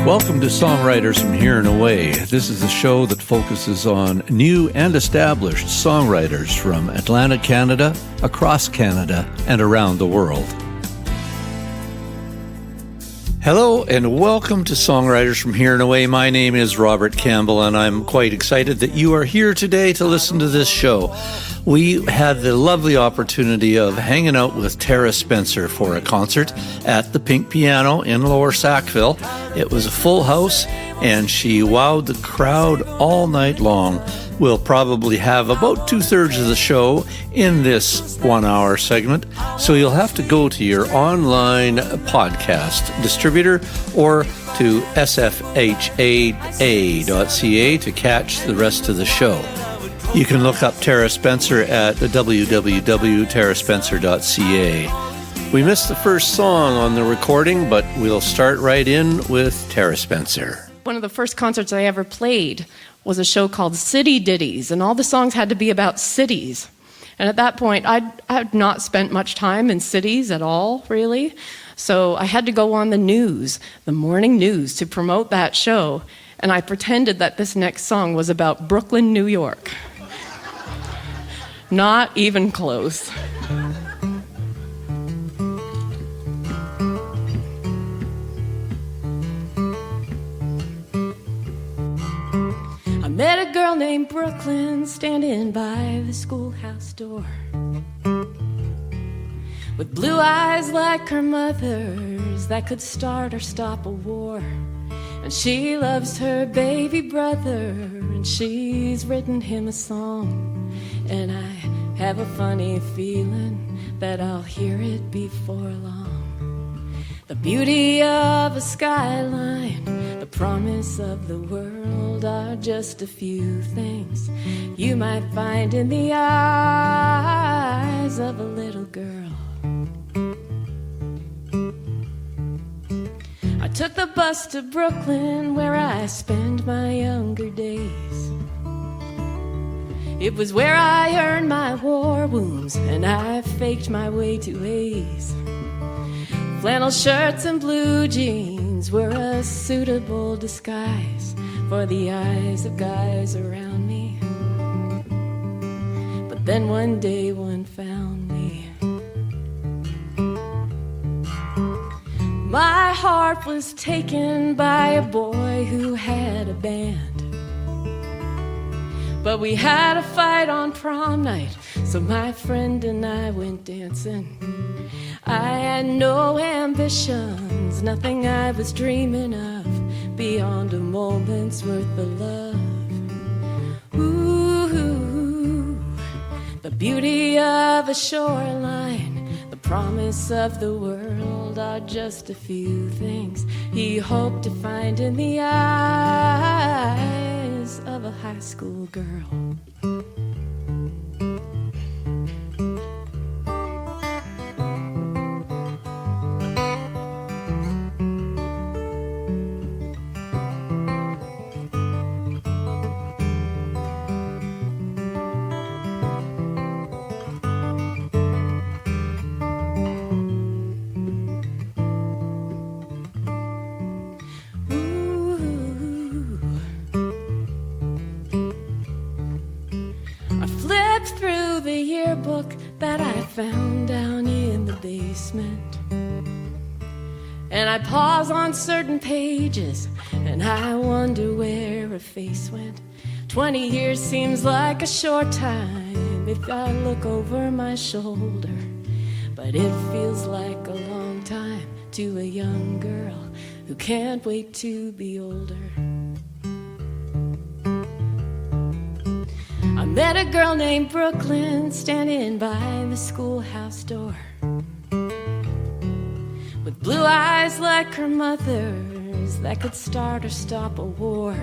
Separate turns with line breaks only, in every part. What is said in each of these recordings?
Welcome to Songwriters from Here and Away. This is a show that focuses on new and established songwriters from Atlantic Canada, across Canada, and around the world. Hello and welcome to Songwriters from Here and Away. My name is Robert Campbell and I'm quite excited that you are here today to listen to this show. We had the lovely opportunity of hanging out with Terra Spencer for a concert at the Pink Piano in Lower Sackville. It was a full house and she wowed the crowd all night long. We'll probably have about 2/3 of the show in this 1-hour segment, so you'll have to go to your online podcast distributor or to sfhaa.ca to catch the rest of the show. You can look up Terra Spencer at www.terraspencer.ca. We missed the first song on the recording, but we'll start right in with Terra Spencer.
One of the first concerts I ever played was a show called City Ditties, and all the songs had to be about cities. And at that point, I'd not spent much time in cities at all, really. So I had to go on the news, the morning news, to promote that show. And I pretended that this next song was about Brooklyn, New York. Not even close. I met a girl named Brooklyn standing by the schoolhouse door, with blue eyes like her mother's that could start or stop a war. And she loves her baby brother, and she's written him a song. And I have a funny feeling that I'll hear it before long. The beauty of a skyline, the promise of the world are just a few things you might find in the eyes of a little girl. I took the bus to Brooklyn, where I spend my younger days. It was where I earned my war wounds, and I faked my way to A's. Flannel shirts and blue jeans were a suitable disguise for the eyes of guys around me. But then one day one found me. My heart was taken by a boy who had a band. But we had a fight on prom night, so my friend and I went dancing. I had no ambitions, nothing I was dreaming of, beyond a moment's worth of love. Ooh, the beauty of a shoreline, the promise of the world are just a few things he hoped to find in the eyes of a high school girl. Through the yearbook that I found down in the basement, and I pause on certain pages and I wonder where her face went. 20 years seems like a short time if I look over my shoulder, but it feels like a long time to a young girl who can't wait to be older. I met a girl named Brooklyn standing by the schoolhouse door, with blue eyes like her mother's that could start or stop a war.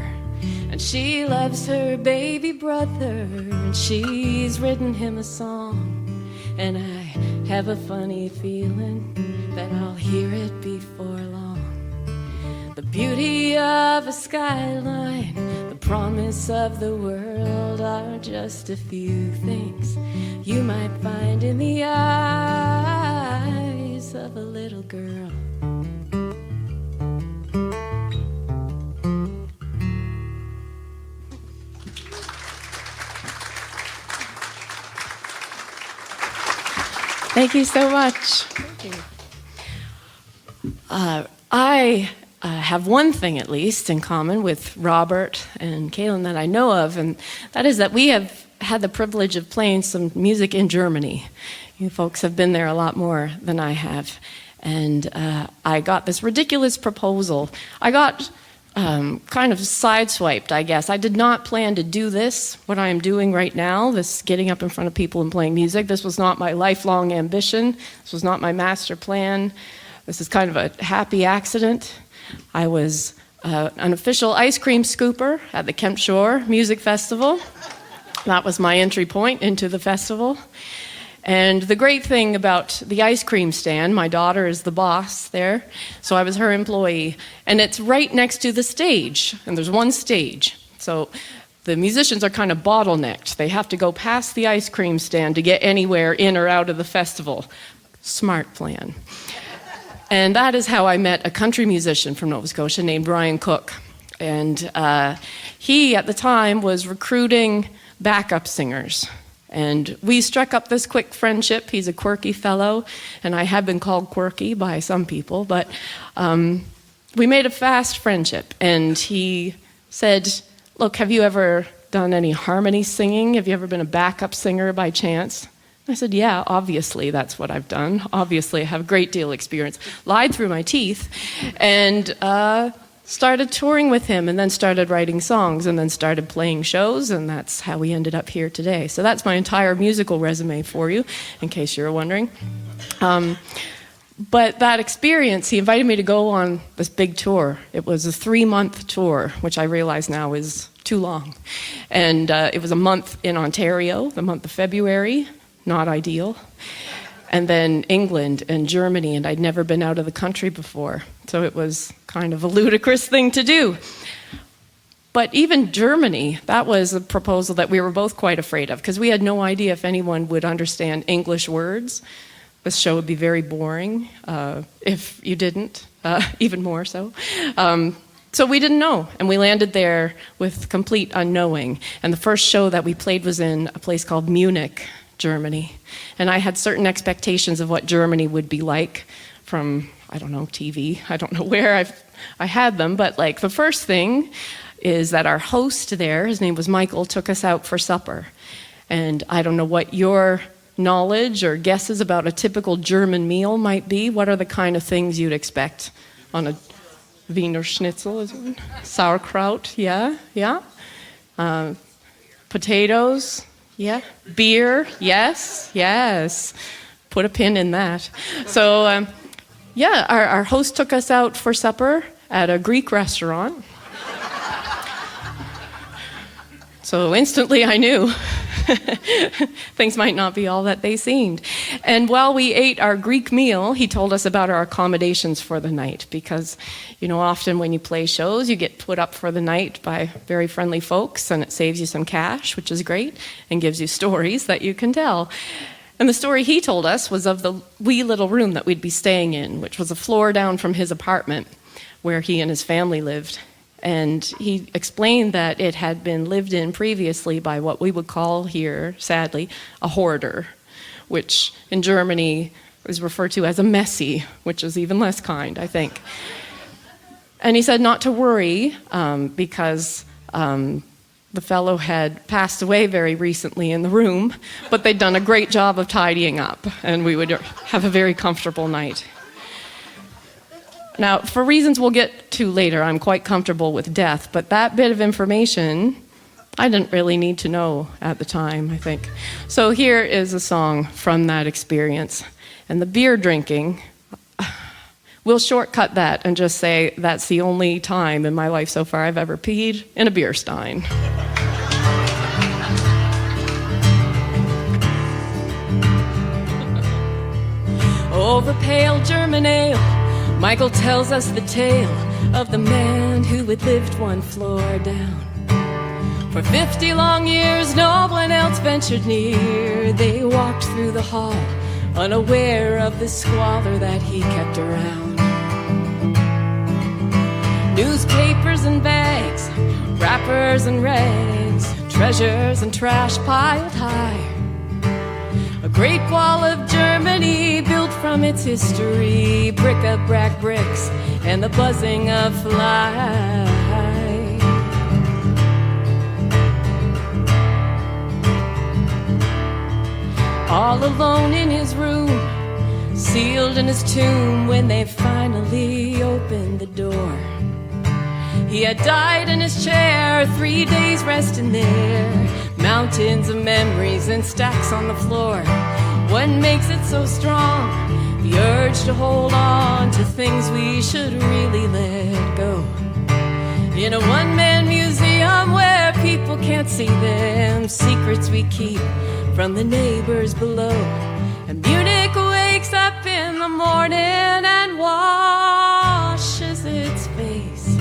And she loves her baby brother, and she's written him a song. And I have a funny feeling that I'll hear it before long. The beauty of a skyline, the promise of the world are just a few things you might find in the eyes of a little girl. Thank you so much. Thank you. I have one thing, at least, in common with Robert and Kaylin that I know of, and that is that we have had the privilege of playing some music in Germany. You folks have been there a lot more than I have. And I got this ridiculous proposal. I got kind of sideswiped, I guess. I did not plan to do this, what I am doing right now, this getting up in front of people and playing music. This was not my lifelong ambition. This was not my master plan. This is kind of a happy accident. I was an official ice cream scooper at the Kemp Shore Music Festival. That was my entry point into the festival. And the great thing about the ice cream stand, my daughter is the boss there, so I was her employee, and it's right next to the stage, and there's one stage. So the musicians are kind of bottlenecked. They have to go past the ice cream stand to get anywhere in or out of the festival. Smart plan. And that is how I met a country musician from Nova Scotia named Brian Cook. And he, at the time, was recruiting backup singers. And we struck up this quick friendship. He's a quirky fellow, and I have been called quirky by some people, but we made a fast friendship. And he said, look, have you ever done any harmony singing? Have you ever been a backup singer by chance? I said, yeah, obviously that's what I've done. Obviously I have a great deal of experience. Lied through my teeth, and started touring with him, and then started writing songs, and then started playing shows, and that's how we ended up here today. So that's my entire musical resume for you, in case you're wondering. But that experience, he invited me to go on this big tour. It was a 3-month tour, which I realize now is too long. And it was a month in Ontario, the month of February, not ideal. And then England and Germany, and I'd never been out of the country before. So it was kind of a ludicrous thing to do. But even Germany, that was a proposal that we were both quite afraid of, because we had no idea if anyone would understand English words. This show would be very boring if you didn't, even more so. So we didn't know, and we landed there with complete unknowing. And the first show that we played was in a place called Munich, Germany. And I had certain expectations of what Germany would be like from, I don't know, TV. I don't know where I had them, but like the first thing is that our host there, his name was Michael, took us out for supper. And I don't know what your knowledge or guesses about a typical German meal might be. What are the kind of things you'd expect on a Wiener Schnitzel? Is it? Sauerkraut, yeah. Potatoes. Yeah, beer, yes. Put a pin in that. So, our host took us out for supper at a Greek restaurant. So instantly I knew things might not be all that they seemed. And while we ate our Greek meal, he told us about our accommodations for the night, because, often when you play shows, you get put up for the night by very friendly folks, and it saves you some cash, which is great, and gives you stories that you can tell. And the story he told us was of the wee little room that we'd be staying in, which was a floor down from his apartment where he and his family lived. And he explained that it had been lived in previously by what we would call here, sadly, a hoarder, which in Germany is referred to as a Messi, which is even less kind, I think. And he said not to worry, because the fellow had passed away very recently in the room, but they'd done a great job of tidying up, and we would have a very comfortable night. Now, for reasons we'll get to later, I'm quite comfortable with death, but that bit of information I didn't really need to know at the time, I think. So here is a song from that experience. And the beer drinking, we'll shortcut that and just say that's the only time in my life so far I've ever peed in a beer stein. Over pale German ale, Michael tells us the tale of the man who had lived one floor down. For 50 long years, no one else ventured near. They walked through the hall, unaware of the squalor that he kept around. Newspapers and bags, wrappers and rags, treasures and trash piled high. A Great Wall of Germany, built from its history, bric-a-brac bricks and the buzzing of flies. All alone in his room, sealed in his tomb, when they finally opened the door. He had died in his chair, 3 days resting there. Mountains of memories and stacks on the floor. What makes it so strong? The urge to hold on to things we should really let go. In a one-man museum where people can't see them, secrets we keep from the neighbors below. And Munich wakes up in the morning and washes its face.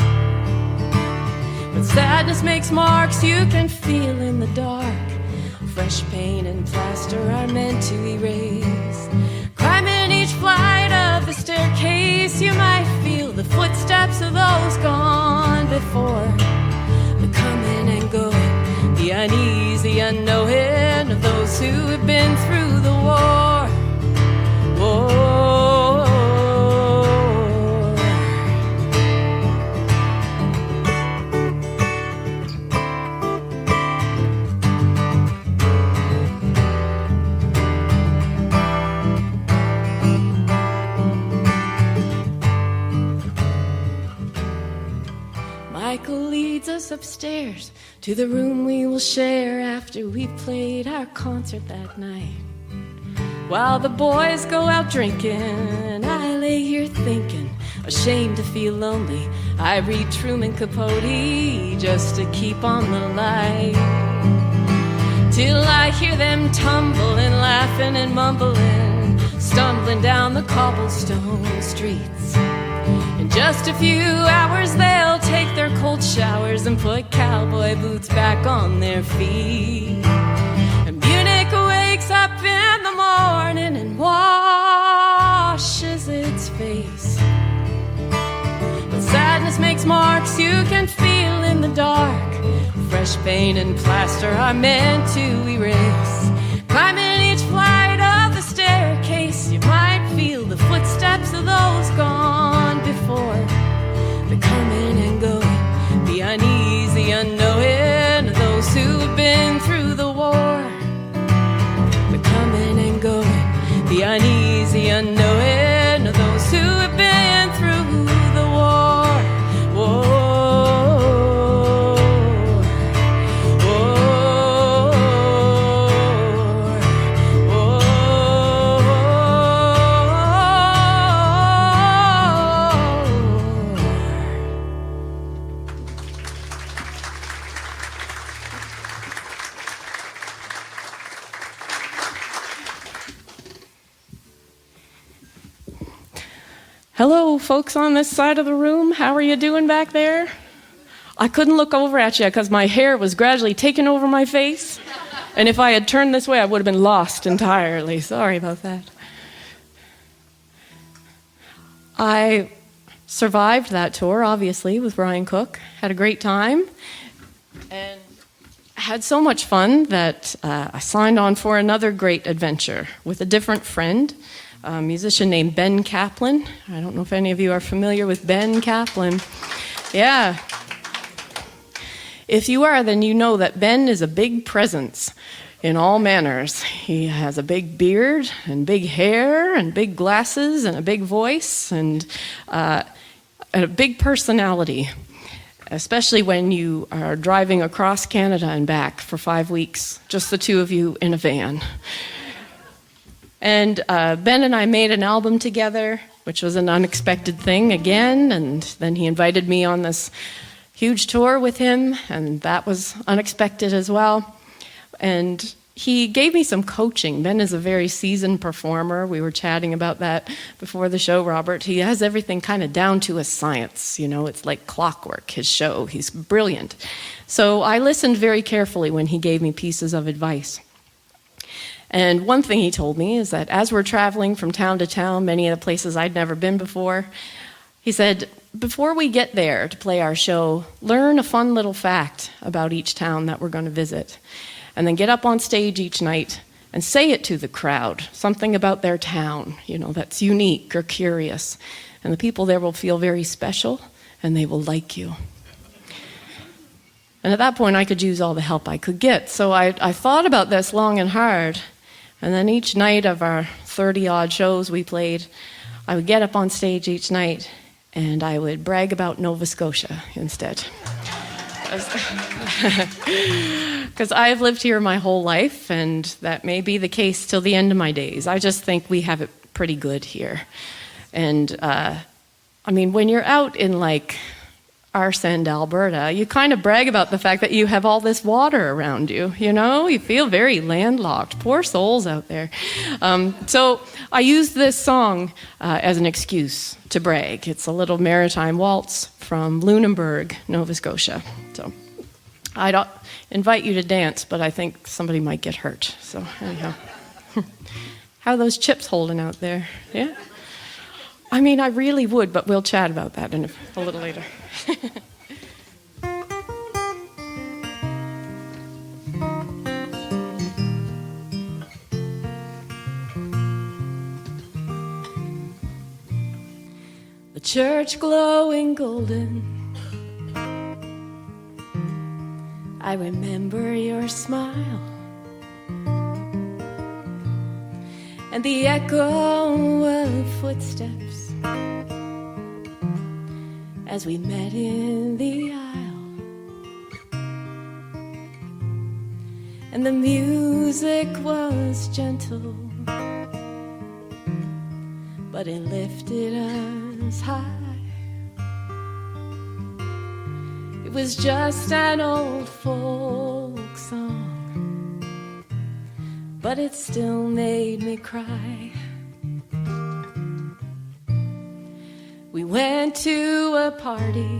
But sadness makes marks you can feel in the dark. Fresh paint and plaster are meant to erase. Climb in each flight of the staircase, you might feel the footsteps of those gone before. The coming and going, the uneasy unknowing of those who have been through the war. War. Michael leads us upstairs to the room we will share after we played our concert that night. While the boys go out drinking, I lay here thinking, ashamed to feel lonely. I read Truman Capote just to keep on the light. Till I hear them tumbling, laughing and mumbling, stumbling down the cobblestone streets. In just a few hours they'll take their cold showers and put cowboy boots back on their feet. And Munich wakes up in the morning and washes its face. But sadness makes marks you can feel in the dark. Fresh paint and plaster are meant to erase. Climbing each flight of the staircase, you might feel the footsteps of those gone before. The coming and going, the uneasy unknowing of those who have been through the war. The coming and going, the uneasy unknowing of those who have been through the war. War. Hello, folks on this side of the room. How are you doing back there? I couldn't look over at you because my hair was gradually taking over my face. And if I had turned this way, I would have been lost entirely. Sorry about that. I survived that tour, obviously, with Ryan Cook. Had a great time. And had so much fun that I signed on for another great adventure with a different friend, a musician named Ben Kaplan. I don't know if any of you are familiar with Ben Kaplan. Yeah. If you are, then you know that Ben is a big presence in all manners. He has a big beard and big hair and big glasses and a big voice and a big personality, especially when you are driving across Canada and back for 5 weeks, just the two of you in a van. And Ben and I made an album together, which was an unexpected thing again, and then he invited me on this huge tour with him, and that was unexpected as well. And he gave me some coaching. Ben is a very seasoned performer. We were chatting about that before the show, Robert. He has everything kind of down to a science. You know, it's like clockwork, his show. He's brilliant. So I listened very carefully when he gave me pieces of advice. And one thing he told me is that as we're traveling from town to town, many of the places I'd never been before, he said, before we get there to play our show, learn a fun little fact about each town that we're going to visit. And then get up on stage each night and say it to the crowd, something about their town, that's unique or curious. And the people there will feel very special, and they will like you. And at that point, I could use all the help I could get. So I thought about this long and hard. And then each night of our 30-odd shows we played, I would get up on stage each night, and I would brag about Nova Scotia instead. Because I've lived here my whole life, and that may be the case till the end of my days. I just think we have it pretty good here. And, when you're out in, Arsend, Alberta, you kind of brag about the fact that you have all this water around you, You feel very landlocked. Poor souls out there. So I used this song as an excuse to brag. It's a little maritime waltz from Lunenburg, Nova Scotia. So I'd invite you to dance, but I think somebody might get hurt. So anyhow. How are those chips holding out there? Yeah? I really would, but we'll chat about that a little later. The church glowing golden, I remember your smile, and the echo of footsteps as we met in the aisle, and the music was gentle, but it lifted us high. It was just an old folk song, but it still made me cry. We went to a party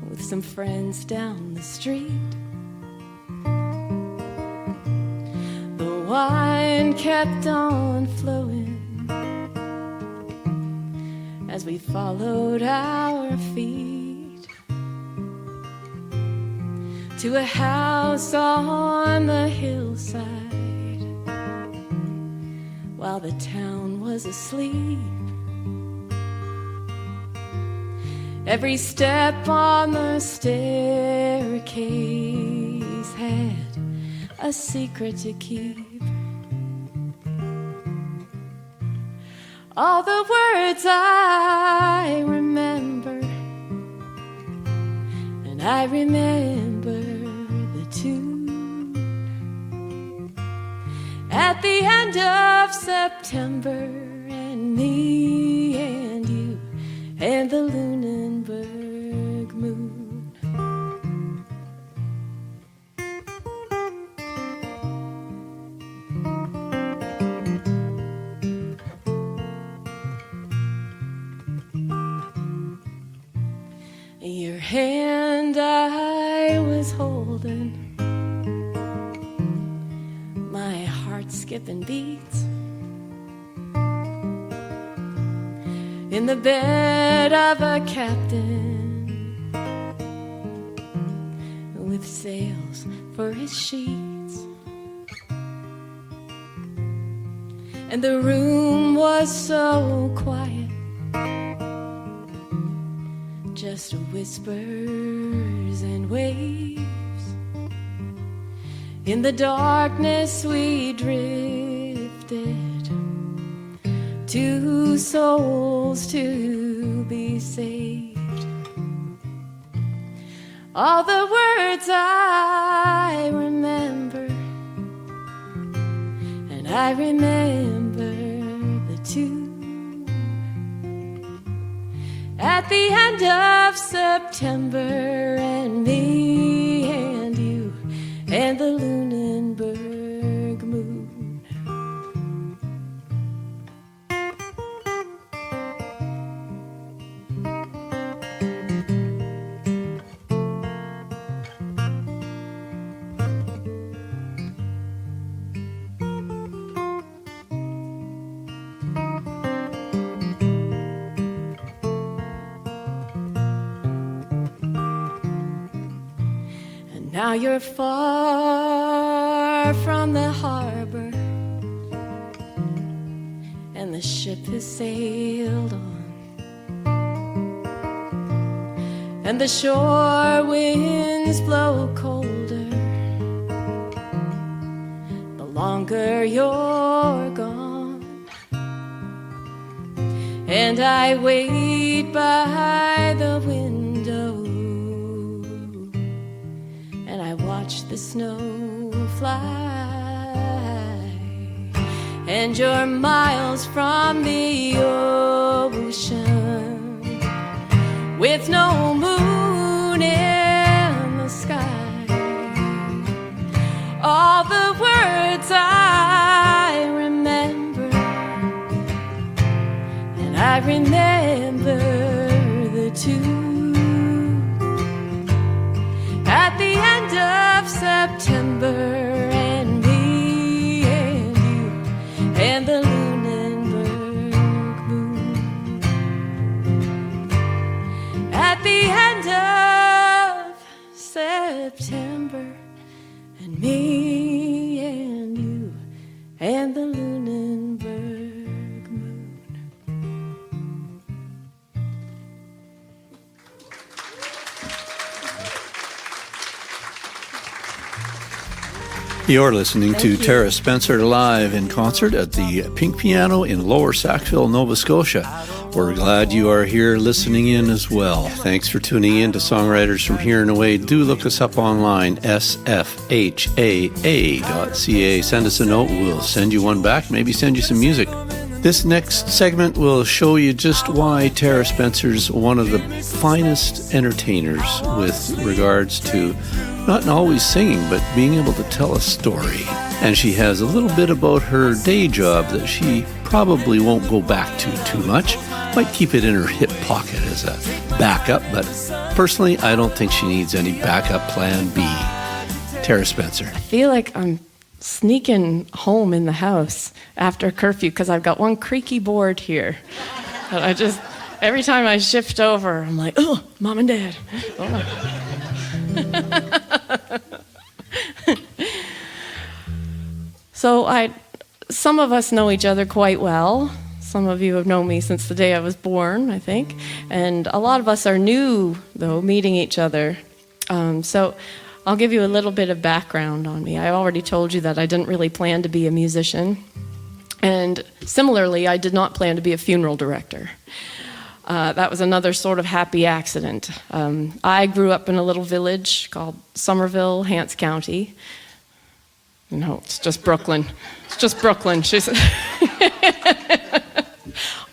with some friends down the street. The wine kept on flowing as we followed our feet to a house on the hillside while the town was asleep. Every step on the staircase had a secret to keep. All the words I remember, and I remember the tune. At the end of September, and me and you and the Lunenburg moon. Your hand I was holding, my heart skipping beats, in the bed of a captain with sails for his sheets. And the room was so quiet, just whispers and waves. In the darkness we drifted, two souls to be saved. All the words I remember, and I remember the tune. At the end of September, and me and you and the Lunenburg moon. Now you're far far from the harbor, and the ship has sailed on, and the shore winds blow colder the longer you're gone. And I wait by the window, and I watch the snow fly, and you're miles from the ocean, with no moon in the sky. All the words I remember, and I remember the two at the end of September, and me and you and the Lunenburg moon. At the end of September, and me and you and the Lunenburg moon.
You're listening to Terra Spencer live in concert at the Pink Piano in Lower Sackville, Nova Scotia. We're glad you are here listening in as well. Thanks for tuning in to Songwriters from Here and Away. Do look us up online, sfhaa.ca. Send us a note. We'll send you one back, maybe send you some music. This next segment will show you just why Terra Spencer's one of the finest entertainers with regards to not always singing, but being able to tell a story. And she has a little bit about her day job that she probably won't go back to too much. Might keep it in her hip pocket as a backup, but personally, I don't think she needs any backup plan B. Terra Spencer.
I feel like I'm sneaking home in the house after curfew because I've got one creaky board here. And I just, every time I shift over, I'm like, oh, Mom and Dad. Oh. So some of us know each other quite well. Some of you have known me since the day I was born, I think. And a lot of us are new, though, meeting each other. So I'll give you a little bit of background on me. I already told you that I didn't really plan to be a musician. And similarly, I did not plan to be a funeral director. That was another sort of happy accident. I grew up in a little village called Somerville, Hants County. No, it's just Brooklyn. It's just Brooklyn.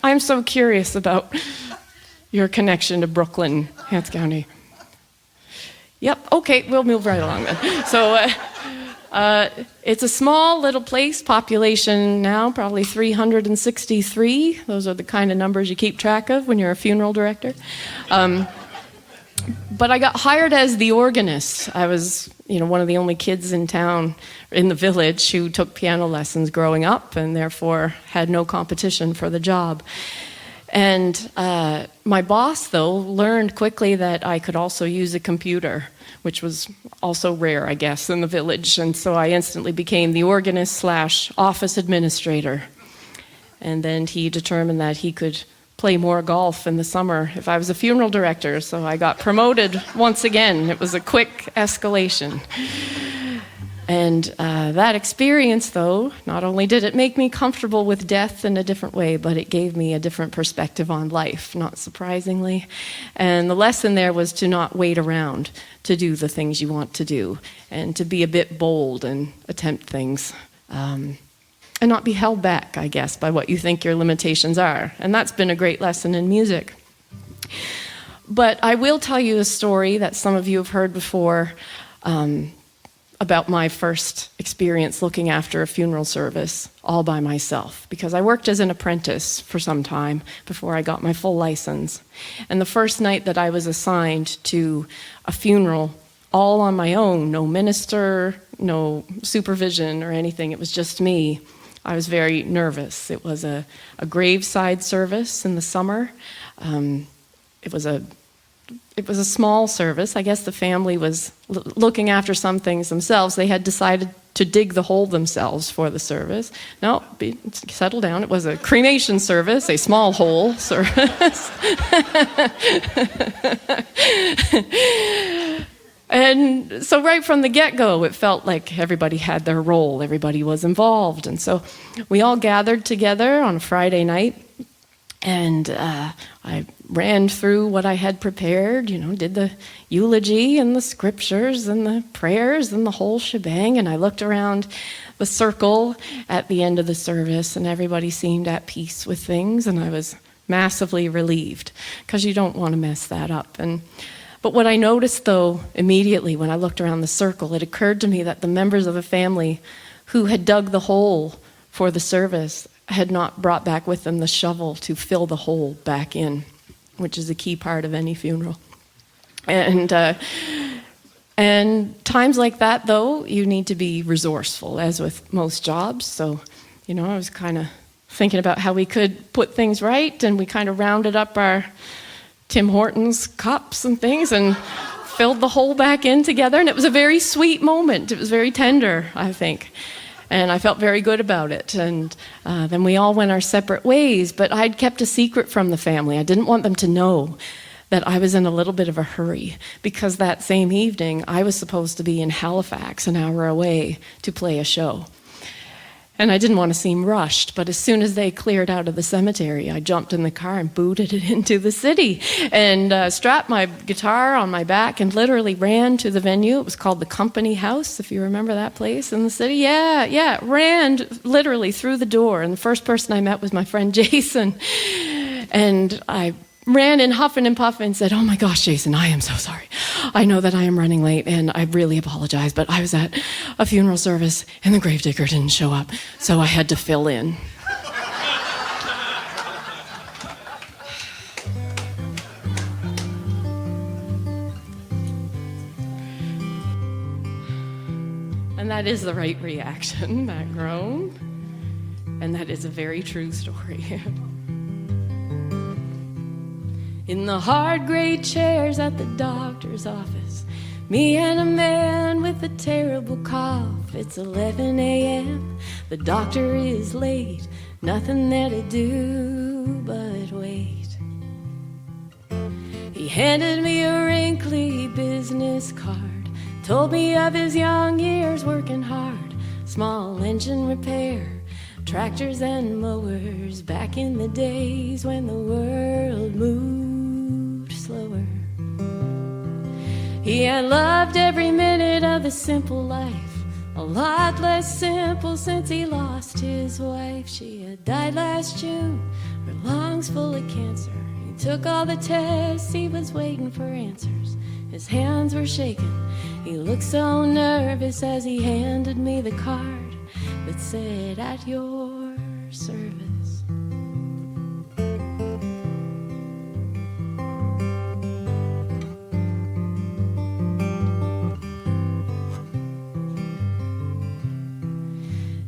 I'm so curious about your connection to Brooklyn, Hants County. Yep, okay, we'll move right along then. So it's a small little place, population now probably 363. Those are the kind of numbers you keep track of when you're a funeral director. But I got hired as the organist. I was, one of the only kids in town, in the village, who took piano lessons growing up and therefore had no competition for the job. And my boss, though, learned quickly that I could also use a computer, which was also rare, I guess, in the village. And so I instantly became the organist/office administrator. And then he determined that he could play more golf in the summer if I was a funeral director. So I got promoted once again. It was a quick escalation. And that experience, though, not only did it make me comfortable with death in a different way, but it gave me a different perspective on life, not surprisingly. And the lesson there was to not wait around to do the things you want to do, and to be a bit bold and attempt things, and not be held back, I guess, by what you think your limitations are. And that's been a great lesson in music. But I will tell you a story that some of you have heard before, about my first experience looking after a funeral service all by myself, because I worked as an apprentice for some time before I got my full license. And the first night that I was assigned to a funeral all on my own, no minister, no supervision or anything, it was just me, I was very nervous. It was a graveside service in the summer. It was a small service. I guess the family was looking after some things themselves. They had decided to dig the hole themselves for the service. No, settle down. It was a cremation service, a small hole service. And so right from the get-go, it felt like everybody had their role, everybody was involved. And so we all gathered together on a Friday night, and I ran through what I had prepared, did the eulogy and the scriptures and the prayers and the whole shebang, and I looked around the circle at the end of the service, and everybody seemed at peace with things, and I was massively relieved, because you don't want to mess that up. But what I noticed, though, immediately when I looked around the circle, it occurred to me that the members of the family who had dug the hole for the service had not brought back with them the shovel to fill the hole back in, which is a key part of any funeral. And times like that, though, you need to be resourceful, as with most jobs. So, I was kind of thinking about how we could put things right, and we kind of rounded up our Tim Hortons cups and things and filled the hole back in together. And it was a very sweet moment. It was very tender, I think. And I felt very good about it. And then we all went our separate ways. But I'd kept a secret from the family. I didn't want them to know that I was in a little bit of a hurry, because that same evening I was supposed to be in Halifax, an hour away, to play a show. And I didn't want to seem rushed, but as soon as they cleared out of the cemetery, I jumped in the car and booted it into the city and strapped my guitar on my back and literally ran to the venue. It was called the Company House, if you remember that place in the city. Yeah, ran literally through the door. And the first person I met was my friend Jason. And I ran in huffing and puffing and said, "Oh my gosh, Jason, I am so sorry. I know that I am running late and I really apologize, but I was at a funeral service and the gravedigger didn't show up, so I had to fill in." And that is the right reaction, that groan. And that is a very true story. In the hard gray chairs at the doctor's office, me and a man with a terrible cough. It's 11 a.m., the doctor is late, nothing there to do but wait. He handed me a wrinkly business card, told me of his young years working hard, small engine repair, tractors and mowers, back in the days when the world moved slower. He had loved every minute of the simple life, a lot less simple since he lost his wife. She had died last June, her lungs full of cancer. He took all the tests, he was waiting for answers. His hands were shaking, he looked so nervous as he handed me the card that said, "At your service."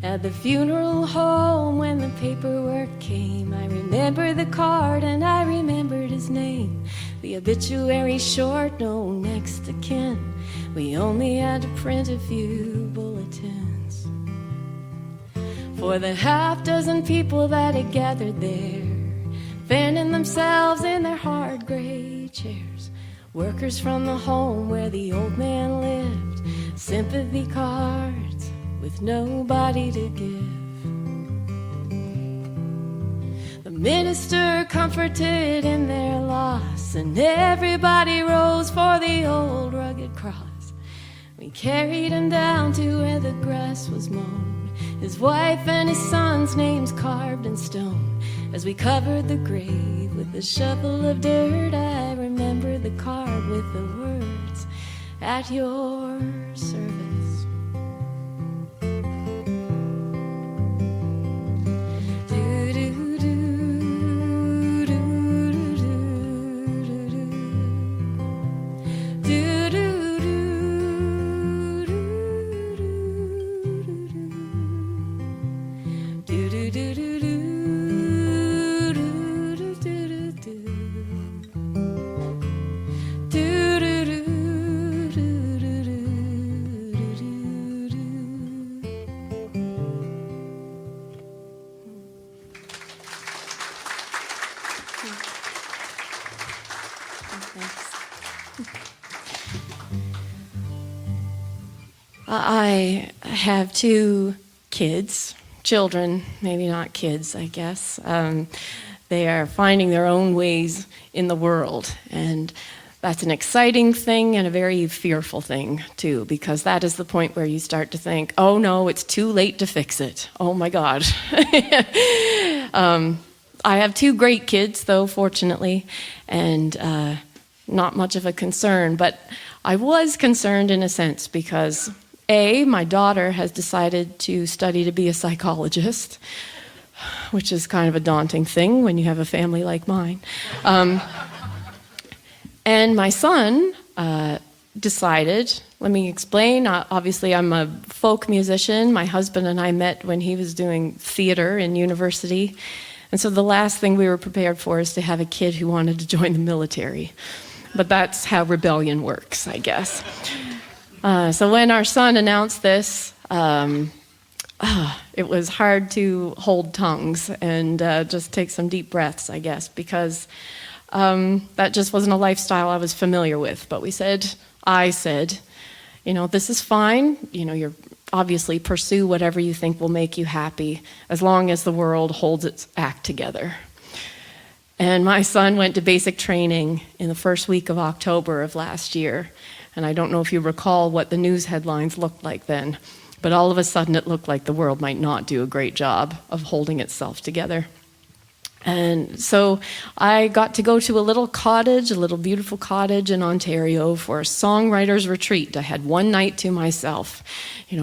At the funeral home when the paperwork came, I remembered the card and I remembered his name. The obituary short, no next of kin. We only had to print a few bulletins for the half dozen people that had gathered there, fanning themselves in their hard gray chairs. Workers from the home where the old man lived, sympathy cards with nobody to give. The minister comforted in their loss, and everybody rose for the old rugged cross. We carried him down to where the grass was mown, his wife and his son's names carved in stone. As we covered the grave with a shovel of dirt, I remember the card with the words, "At your service." I have two children, maybe not kids, I guess. They are finding their own ways in the world, and that's an exciting thing and a very fearful thing, too, because that is the point where you start to think, oh no, it's too late to fix it. Oh my God. I have two great kids, though, fortunately, and not much of a concern, but I was concerned in a sense because my daughter has decided to study to be a psychologist, which is kind of a daunting thing when you have a family like mine. And my son decided, let me explain, obviously I'm a folk musician. My husband and I met when he was doing theater in university. And so the last thing we were prepared for is to have a kid who wanted to join the military. But that's how rebellion works, I guess. So when our son announced this, it was hard to hold tongues and just take some deep breaths, I guess, because that just wasn't a lifestyle I was familiar with. But I said, this is fine. You're obviously pursue whatever you think will make you happy, as long as the world holds its act together. And my son went to basic training in the first week of October of last year. And I don't know if you recall what the news headlines looked like then, but all of a sudden it looked like the world might not do a great job of holding itself together. And so I got to go to a little beautiful cottage in Ontario for a songwriters retreat. I had one night to myself,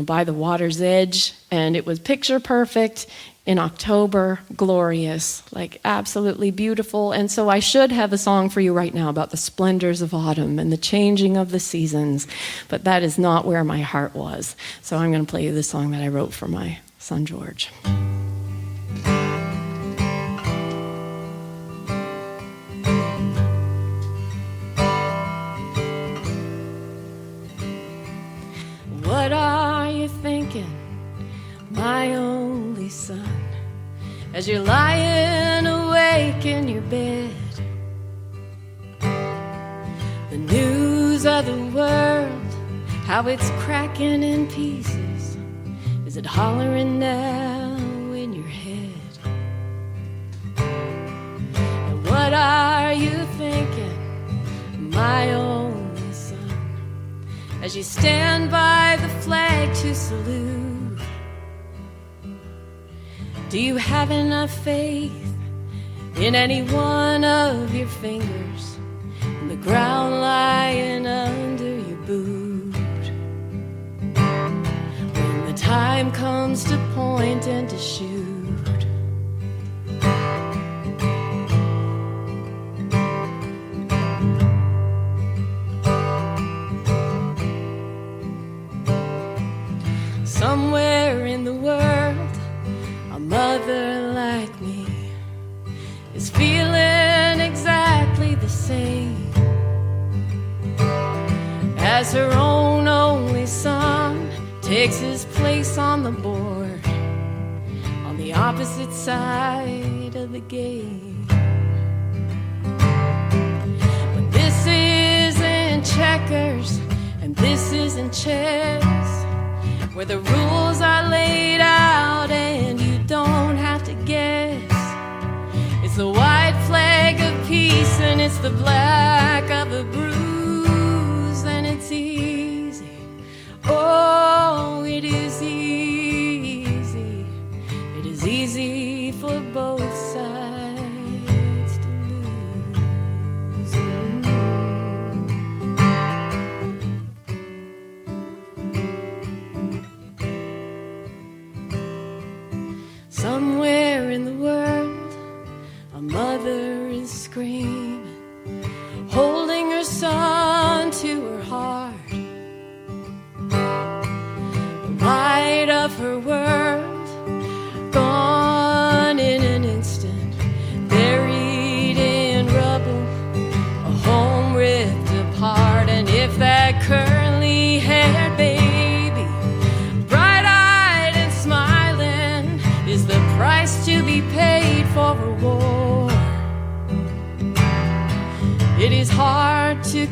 by the water's edge, and it was picture perfect in October, glorious, like absolutely beautiful. And so I should have a song for you right now about the splendors of autumn and the changing of the seasons, but that is not where my heart was. So I'm going to play you the song that I wrote for my son George. What are you thinking, my only son, as you're lying awake in your bed? The news of the world, how it's cracking in pieces, is it hollering now in your head? And what are you thinking, my only son, as you stand by the flag to salute? Do you have enough faith in any one of your fingers, in the ground lying under your boot? When the time comes to point and to shoot, somewhere in the world, a mother like me is feeling exactly the same as her own only son takes his place on the board on the opposite side of the game. But this isn't checkers and this isn't chess, where the rules are laid out and you don't have to guess. It's the white flag of peace and it's the black of the bruise, and it's easy. Oh, it is easy. It is easy for both sides to lose. Somewhere in the world, a mother is screaming, holding her son to her heart. The light of her world gone in an instant, buried in rubble, a home ripped apart. And if that curly-haired baby, bright-eyed and smiling, is the price to be paid for a war,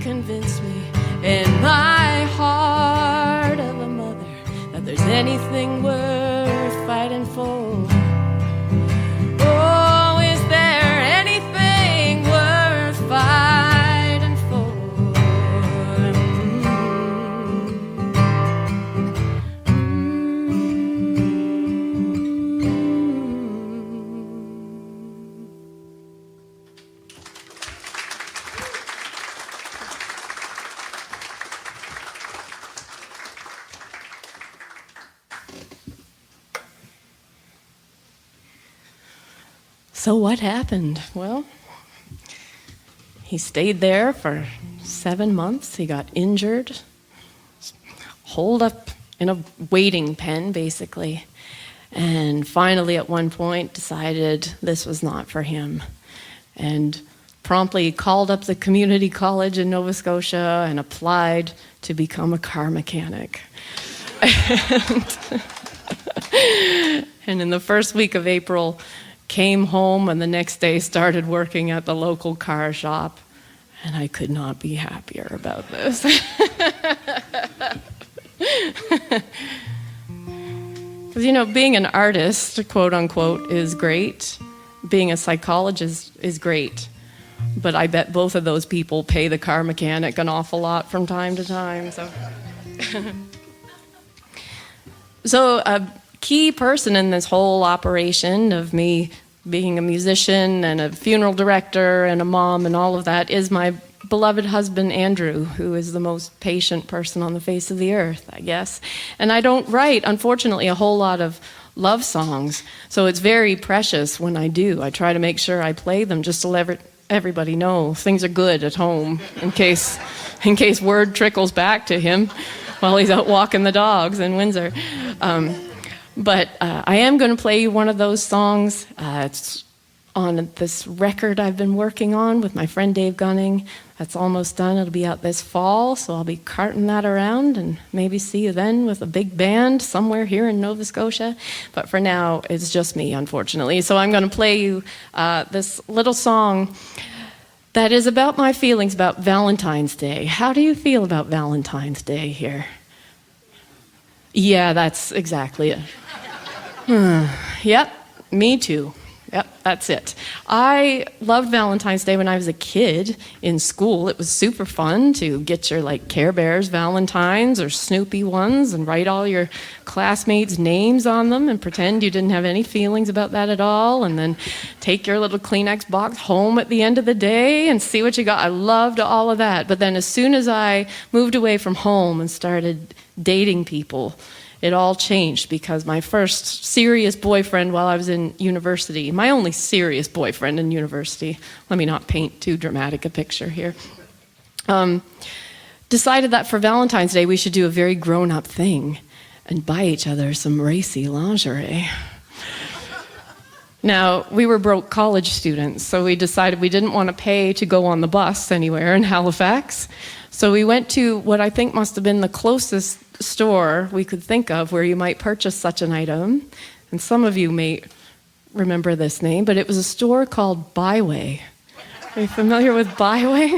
convince me in my heart of a mother that there's anything worth fighting for. Oh, is there anything worth fighting for? So what happened? Well, he stayed there for 7 months. He got injured, holed up in a waiting pen, basically, and finally at one point decided this was not for him, and promptly called up the community college in Nova Scotia and applied to become a car mechanic. And in the first week of April, came home and the next day started working at the local car shop. And I could not be happier about this. Because, you know, being an artist, quote unquote, is great. Being a psychologist is great. But I bet both of those people pay the car mechanic an awful lot from time to time. So a key person in this whole operation of me being a musician and a funeral director and a mom and all of that is my beloved husband, Andrew, who is the most patient person on the face of the earth, I guess. And I don't write, unfortunately, a whole lot of love songs, so it's very precious when I do. I try to make sure I play them just to let everybody know things are good at home in case word trickles back to him while he's out walking the dogs in Windsor. But I am going to play you one of those songs. It's on this record I've been working on with my friend Dave Gunning. That's almost done. It'll be out this fall, so I'll be carting that around and maybe see you then with a big band somewhere here in Nova Scotia. But for now, it's just me, unfortunately. So I'm going to play you this little song that is about my feelings about Valentine's Day. How do you feel about Valentine's Day here? Yeah, that's exactly it. Yep, me too. Yep, that's it. I loved Valentine's Day when I was a kid in school. It was super fun to get your Care Bears Valentines or Snoopy ones and write all your classmates' names on them and pretend you didn't have any feelings about that at all, and then take your little Kleenex box home at the end of the day and see what you got. I loved all of that. But then as soon as I moved away from home and started dating people, it all changed, because my first serious boyfriend while I was in university, my only serious boyfriend in university, let me not paint too dramatic a picture here, decided that for Valentine's Day we should do a very grown-up thing and buy each other some racy lingerie. Now, we were broke college students, so we decided we didn't want to pay to go on the bus anywhere in Halifax. So we went to what I think must have been the closest store we could think of where you might purchase such an item. And some of you may remember this name, but it was a store called Byway. Are you familiar with Byway?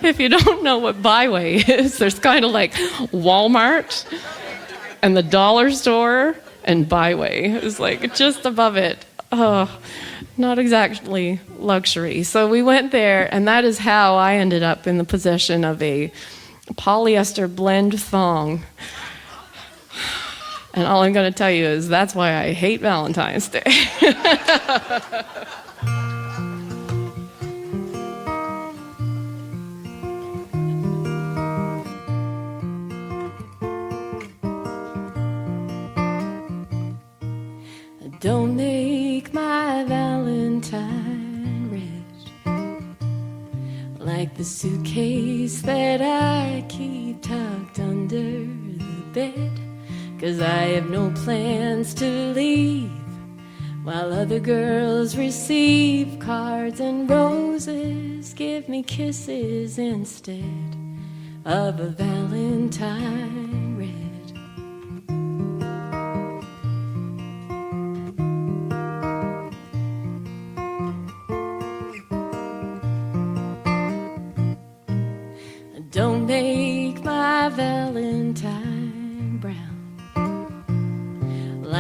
If you don't know what Byway is, there's kind of like Walmart and the dollar store and Byway. It was like just above it. Oh, not exactly luxury. So we went there, and that is how I ended up in the possession of a polyester blend thong. And all I'm going to tell you is that's why I hate Valentine's Day. Don't make my Valentine red, like the suitcase that I keep tucked under the bed, 'cause I have no plans to leave while other girls receive cards and roses. Give me kisses instead of a Valentine red.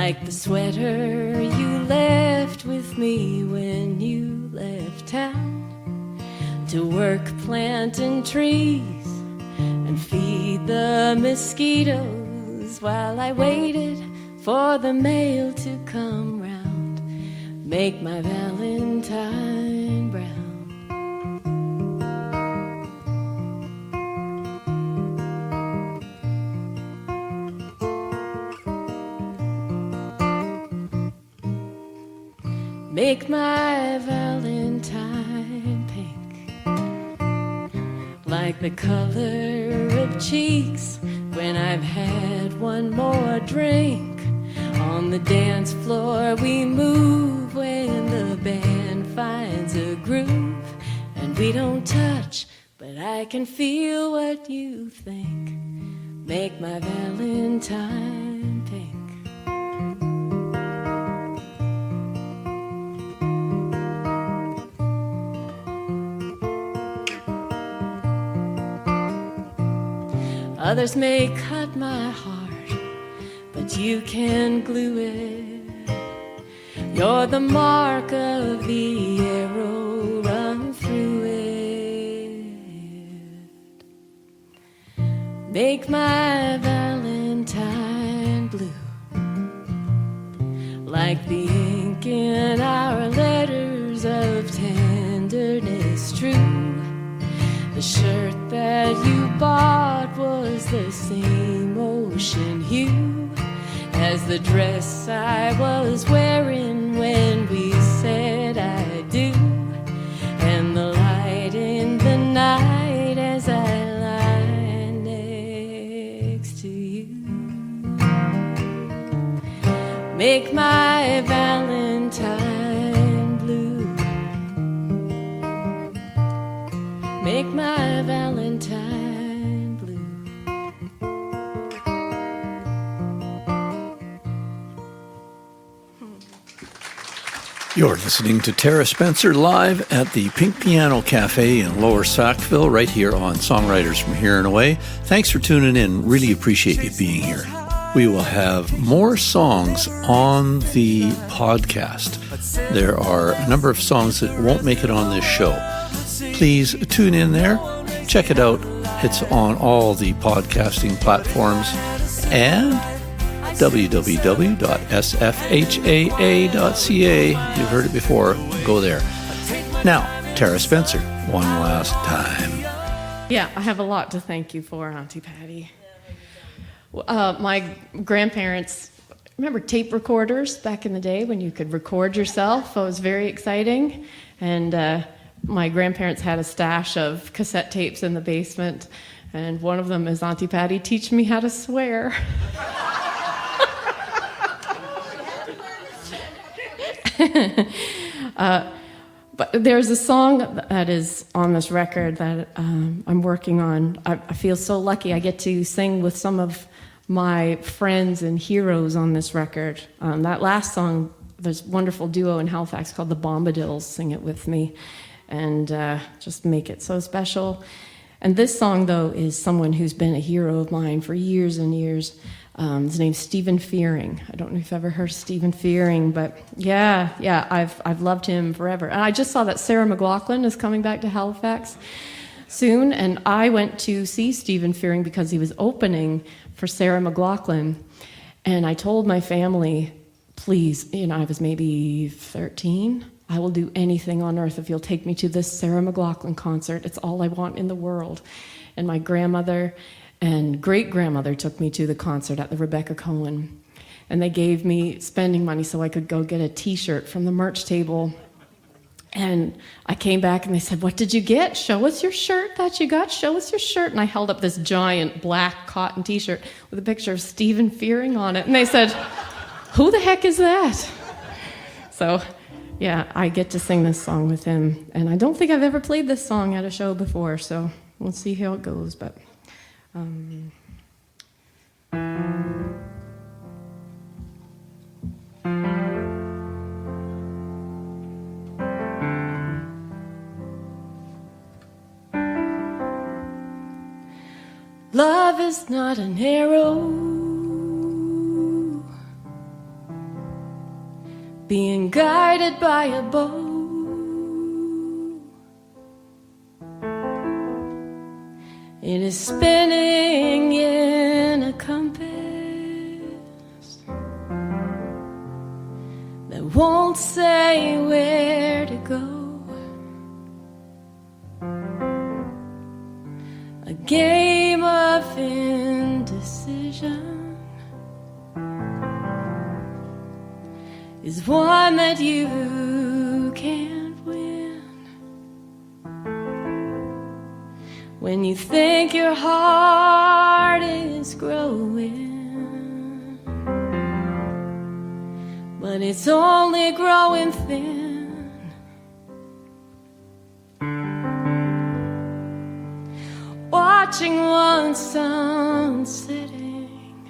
like the sweater you left with me when you left town to work planting trees and feed the mosquitoes while I waited for the mail to come round, make my Valentine brown. Make my Valentine pink, like the color of cheeks when I've had one more drink. On the dance floor we move when the band finds a groove, and we don't touch, but I can feel what you think. Make my Valentine pink. Others may cut my heart, but you can glue it. You're the mark of the arrow run through it. Make my Valentine blue, like the ink in our letters of tenderness true. The shirt that you bought was the same ocean hue as the dress I was wearing when we said I do. And the light in the night as I lie next to you. Make my Valentine blue. Make my Valentine blue.
You're listening to Terra Spencer live at the Pink Piano Cafe in Lower Sackville, right here on Songwriters from Here and Away. Thanks for tuning in. Really appreciate you being here. We will have more songs on the podcast. There are a number of songs that won't make it on this show. Please tune in there. Check it out. It's on all the podcasting platforms and www.sfhaa.ca. You've heard it before. Go there. Now, Terra Spencer, one last time.
Yeah, I have a lot to thank you for, Auntie Patty. My grandparents, remember tape recorders back in the day when you could record yourself? It was very exciting. And my grandparents had a stash of cassette tapes in the basement. And one of them is Auntie Patty, Teach Me How to Swear. But there's a song that is on this record that I'm working on. I feel so lucky. I get to sing with some of my friends and heroes on this record. That last song, there's a wonderful duo in Halifax called the Bombadils sing it with me, and just make it so special. And this song, though, is someone who's been a hero of mine for years and years. His name's Stephen Fearing. I don't know if you've ever heard of Stephen Fearing, but yeah, I've loved him forever. And I just saw that Sarah McLachlan is coming back to Halifax soon, and I went to see Stephen Fearing because he was opening for Sarah McLachlan. And I told my family, please, I was maybe 13, I will do anything on earth if you'll take me to this Sarah McLachlan concert. It's all I want in the world. And my grandmother and great-grandmother took me to the concert at the Rebecca Cohen. And they gave me spending money so I could go get a T-shirt from the merch table. And I came back and they said, what did you get? Show us your shirt that you got. Show us your shirt. And I held up this giant black cotton T-shirt with a picture of Stephen Fearing on it. And they said, who the heck is that? So, yeah, I get to sing this song with him. And I don't think I've ever played this song at a show before, so we'll see how it goes. But love is not an arrow being guided by a bow. It is spinning in a compass that won't say where to go. A game of indecision is one that you can't win. When you think your heart is growing, but it's only growing thin. Watching one sun setting,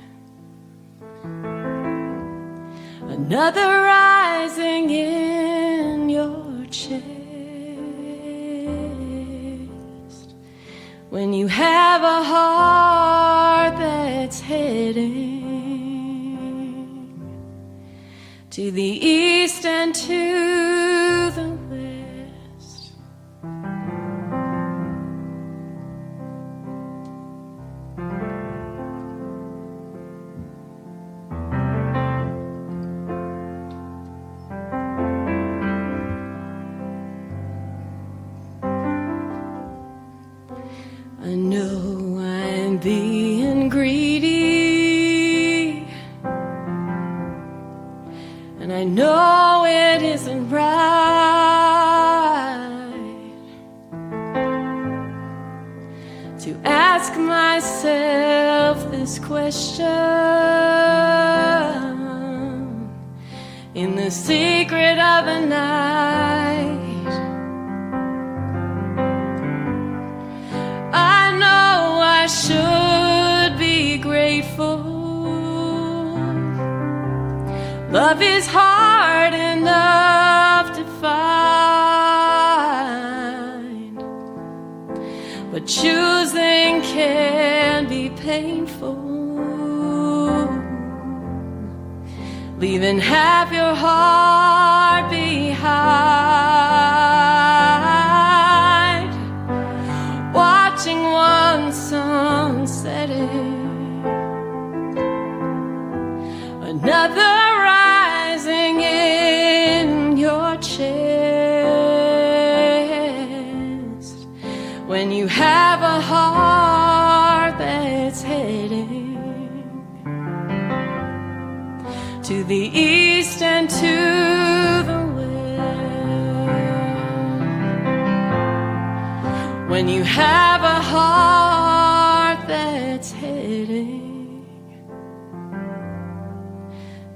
another rising in your chest. When you have a heart that's heading to the east and to the west. I know I'm being greedy, and I know it isn't right to ask myself this question in the secret of the night. I should be grateful. Love is hard enough to find, but choosing can be painful. Leaving half your heart behind, watching one sun setting, another rising in your chest. When you have a heart that's heading to the east and to the west. When you have a heart that's heading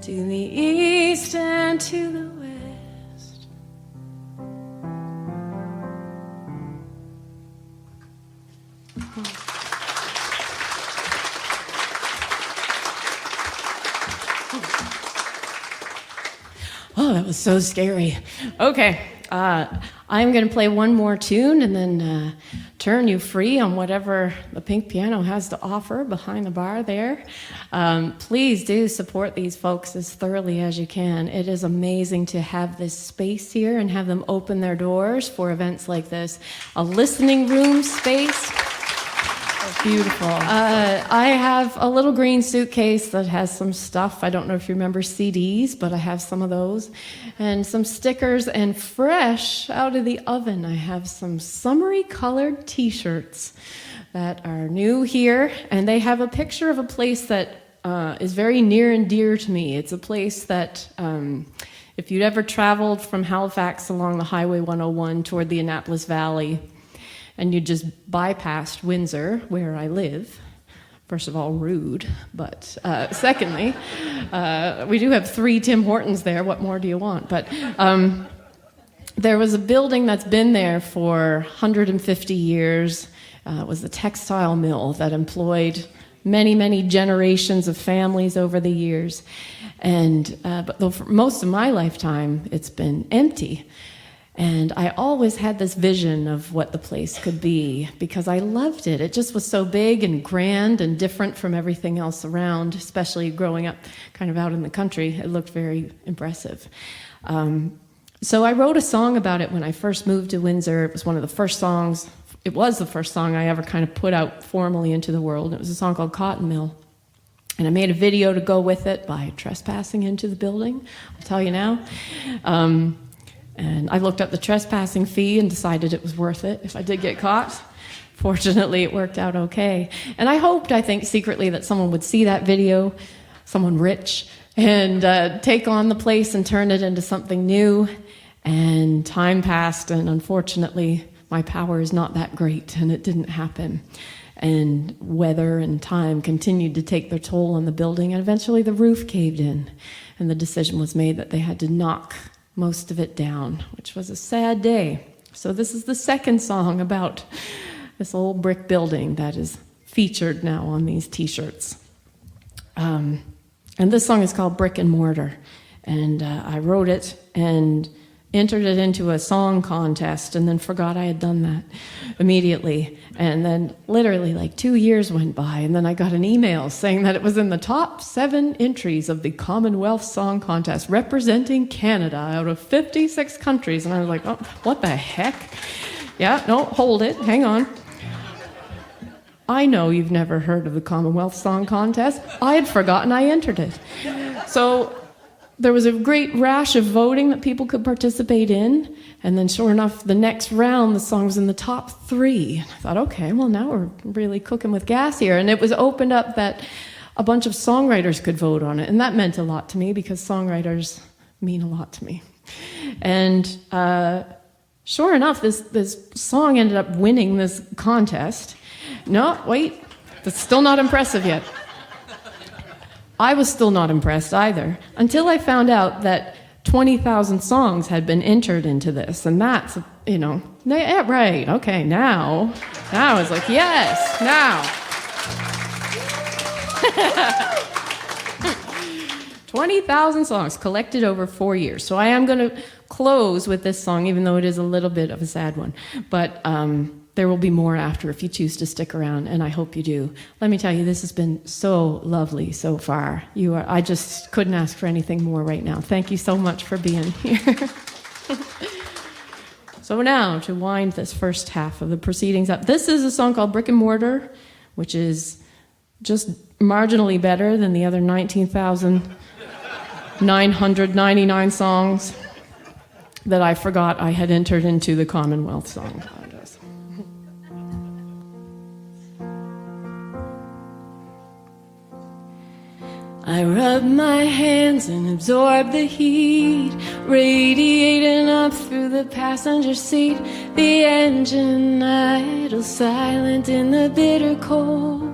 to the east and to the west. Oh, that was so scary. Okay, I'm going to play one more tune and then turn you free on whatever the pink piano has to offer behind the bar there. Please do support these folks as thoroughly as you can. It is amazing to have this space here and have them open their doors for events like this. A listening room space. Beautiful. I have a little green suitcase that has some stuff. I don't know if you remember CDs, but I have some of those. And some stickers, and fresh out of the oven, I have some summery colored t-shirts that are new here. And they have a picture of a place that is very near and dear to me. It's a place that if you'd ever traveled from Halifax along the Highway 101 toward the Annapolis Valley, and you just bypassed Windsor, where I live. First of all, rude, but secondly, we do have 3 Tim Hortons there. What more do you want? But there was a building that's been there for 150 years. It was a textile mill that employed many, many generations of families over the years. And but for most of my lifetime, it's been empty. And I always had this vision of what the place could be because I loved it. It just was so big and grand and different from everything else around, especially growing up kind of out in the country. It looked very impressive. So I wrote a song about it when I first moved to Windsor. It was one of the first songs. It was the first song I ever kind of put out formally into the world. It was a song called Cotton Mill. And I made a video to go with it by trespassing into the building. I'll tell you now. And I looked up the trespassing fee and decided it was worth it if I did get caught. Fortunately, it worked out okay. And I think, secretly that someone would see that video, someone rich, and take on the place and turn it into something new. And time passed, and unfortunately, my power is not that great, and it didn't happen. And weather and time continued to take their toll on the building, and eventually the roof caved in, and the decision was made that they had to knock most of it down, which was a sad day. So this is the second song about this old brick building that is featured now on these t-shirts. And this song is called Brick and Mortar. And I wrote it and entered it into a song contest and then forgot I had done that immediately. And then literally like 2 years went by, and then I got an email saying that it was in the top 7 entries of the Commonwealth Song Contest representing Canada out of 56 countries. And I was like, oh, what the heck? Yeah, no, hold it, hang on. I know you've never heard of the Commonwealth Song Contest. I had forgotten I entered it. So there was a great rash of voting that people could participate in, and then sure enough, the next round, the song was in the top 3. I thought, okay, well, now we're really cooking with gas here. And it was opened up that a bunch of songwriters could vote on it, and that meant a lot to me because songwriters mean a lot to me. And sure enough, this song ended up winning this contest. No, wait, that's still not impressive yet. I was still not impressed either, until I found out that 20,000 songs had been entered into this, and that's, yeah, right, okay, now it's like, yes, now. 20,000 songs collected over 4 years. So I am going to close with this song, even though it is a little bit of a sad one, but there will be more after if you choose to stick around, and I hope you do. Let me tell you, this has been so lovely so far. I just couldn't ask for anything more right now. Thank you so much for being here. So now, to wind this first half of the proceedings up, this is a song called Brick and Mortar, which is just marginally better than the other 19,999 songs that I forgot I had entered into the Commonwealth Song Contest. I rub my hands and absorb the heat, radiating up through the passenger seat. The engine idles silent in the bitter cold.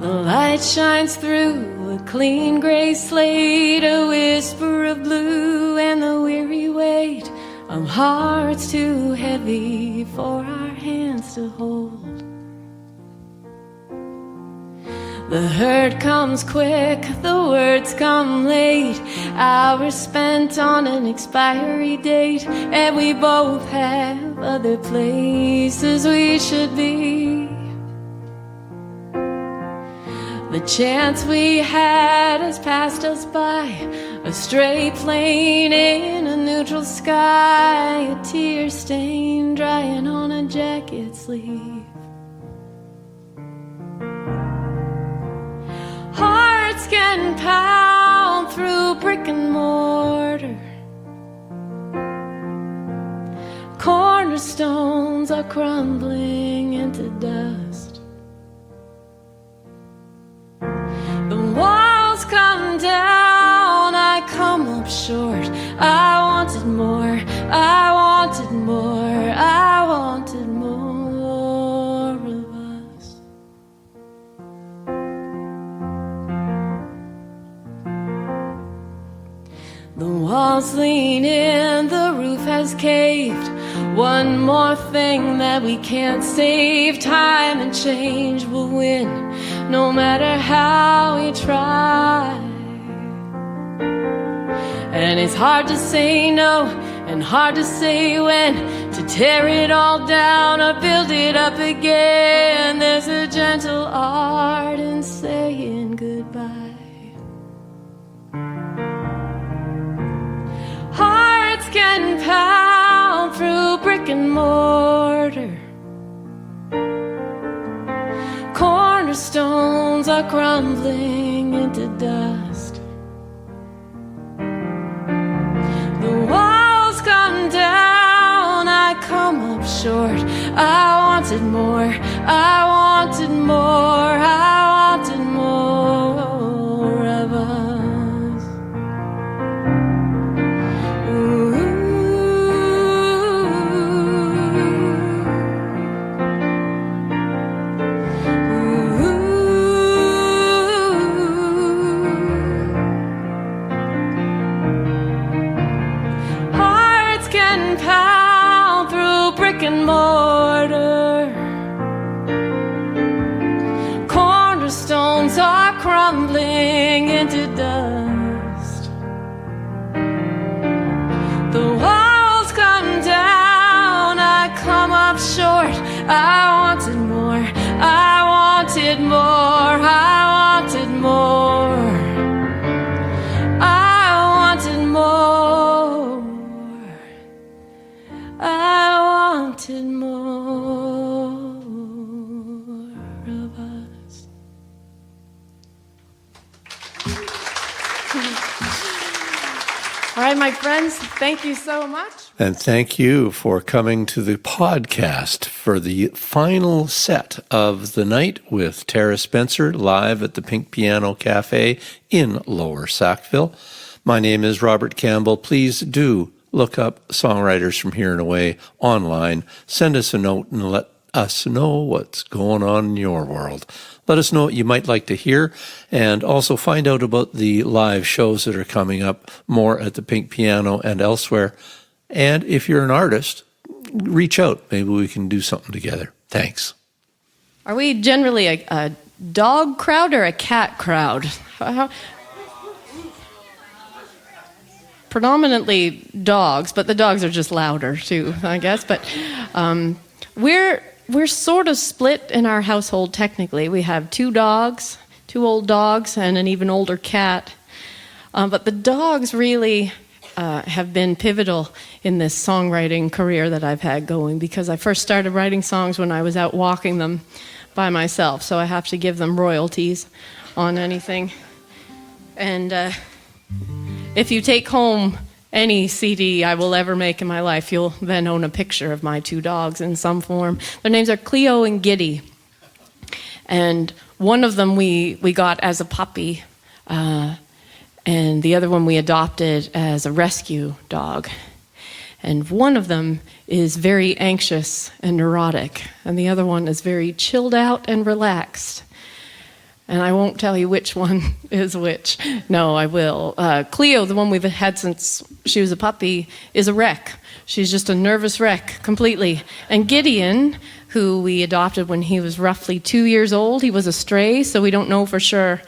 The light shines through a clean gray slate, a whisper of blue and the weary weight of hearts too heavy for our hands to hold. The hurt comes quick, the words come late, hours spent on an expiry date, and we both have other places we should be. The chance we had has passed us by, a stray plane in a neutral sky, a tear stain drying on a jacket sleeve. Hearts can pound through brick and mortar. Cornerstones are crumbling into dust. The walls come down, I come up short. I wanted more, I wanted more, I wanted more of us. The walls lean in, the roof has caved. One more thing that we can't save. Time and change will win, no matter how we try. And it's hard to say no and hard to say when to tear it all down or build it up again. There's a gentle art in saying goodbye. Hearts can pound through brick and mortar. Cornerstones are crumbling into dust. The walls come down, I come up short. I wanted more, I wanted more, I wanted more of us. Ooh. Pound through brick and mortar. Cornerstones are crumbling into dust. The walls come down, I come up short. I wanted more, I wanted more, I wanted more, I wanted more. I wanted more of us. All right, my friends, thank you so much.
And thank you for coming to the podcast for the final set of the night with Terra Spencer live at the Pink Piano Cafe in Lower Sackville. My name is Robert Campbell. Please do look up Songwriters from Here and Away online. Send us a note and let us know what's going on in your world. Let us know what you might like to hear, and also find out about the live shows that are coming up more at the Pink Piano and elsewhere. And if you're an artist, reach out. Maybe we can do something together. Thanks.
Are we generally a dog crowd or a cat crowd? Predominantly dogs, but the dogs are just louder too, I guess. But we're sort of split in our household technically. We have 2 dogs, 2 old dogs, and an even older cat. But the dogs really have been pivotal in this songwriting career that I've had going, because I first started writing songs when I was out walking them by myself, so I have to give them royalties on anything. And if you take home any CD I will ever make in my life, you'll then own a picture of my 2 dogs in some form. Their names are Cleo and Giddy. And one of them we got as a puppy, and the other one we adopted as a rescue dog. And one of them is very anxious and neurotic, and the other one is very chilled out and relaxed. And I won't tell you which one is which. No, I will. Cleo, the one we've had since she was a puppy, is a wreck. She's just a nervous wreck, completely. And Gideon, who we adopted when he was roughly 2 years old, he was a stray, so we don't know for sure.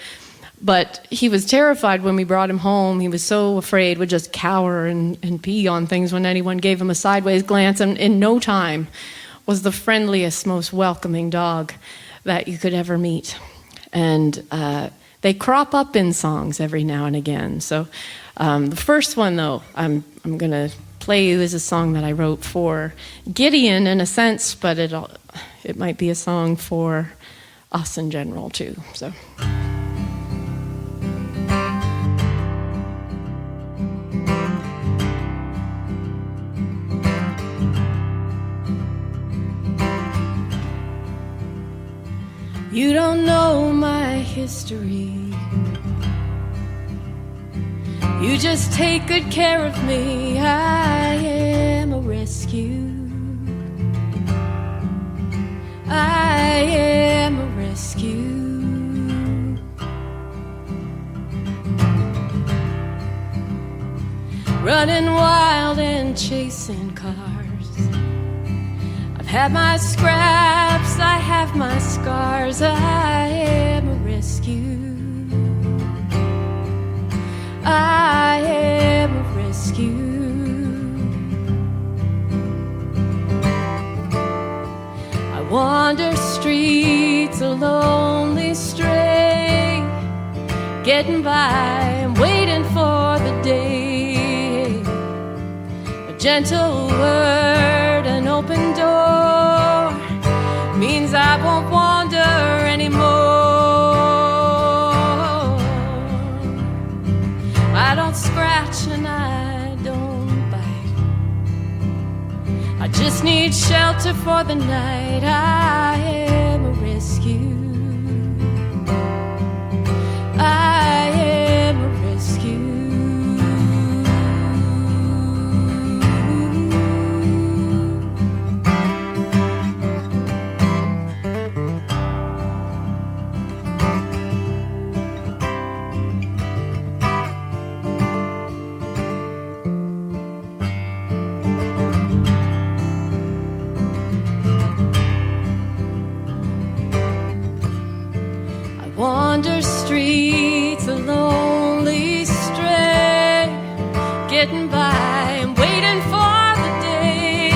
But he was terrified when we brought him home. He was so afraid, would just cower and pee on things when anyone gave him a sideways glance, and in no time was the friendliest, most welcoming dog that you could ever meet. And they crop up in songs every now and again. So the first one, though, I'm going to play you is a song that I wrote for Gideon in a sense, but it might be a song for us in general, too. So. You don't know my history. You just take good care of me. I am a rescue. I am a rescue. Running wild and chasing cars. I've had my scraps, I have my scars. I am a rescue. I am a rescue. rescue. I wander streets a lonely stray, getting by, I'm waiting for the day. A gentle word, an open door, means I won't wander anymore. I don't scratch and I don't bite. I just need shelter for the night. I am a rescue. I am a rescue. Wander streets a lonely stray, getting by, I'm waiting for the day.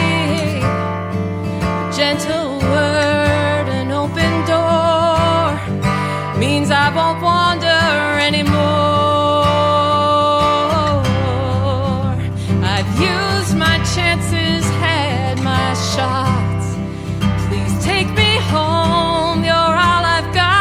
A gentle word, an open door, means I won't wander anymore. I've used my chances, had my shots. Please take me home, you're all I've got.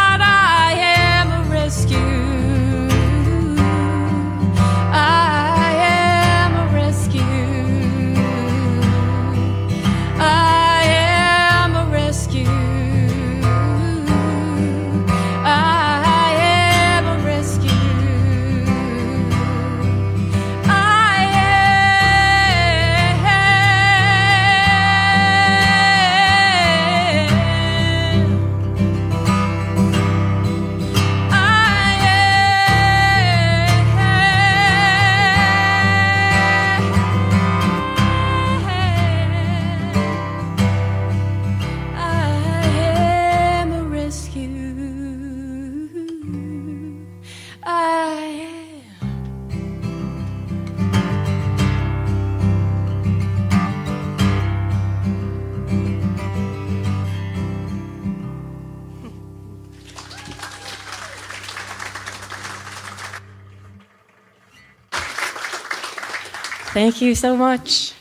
Thank you so much.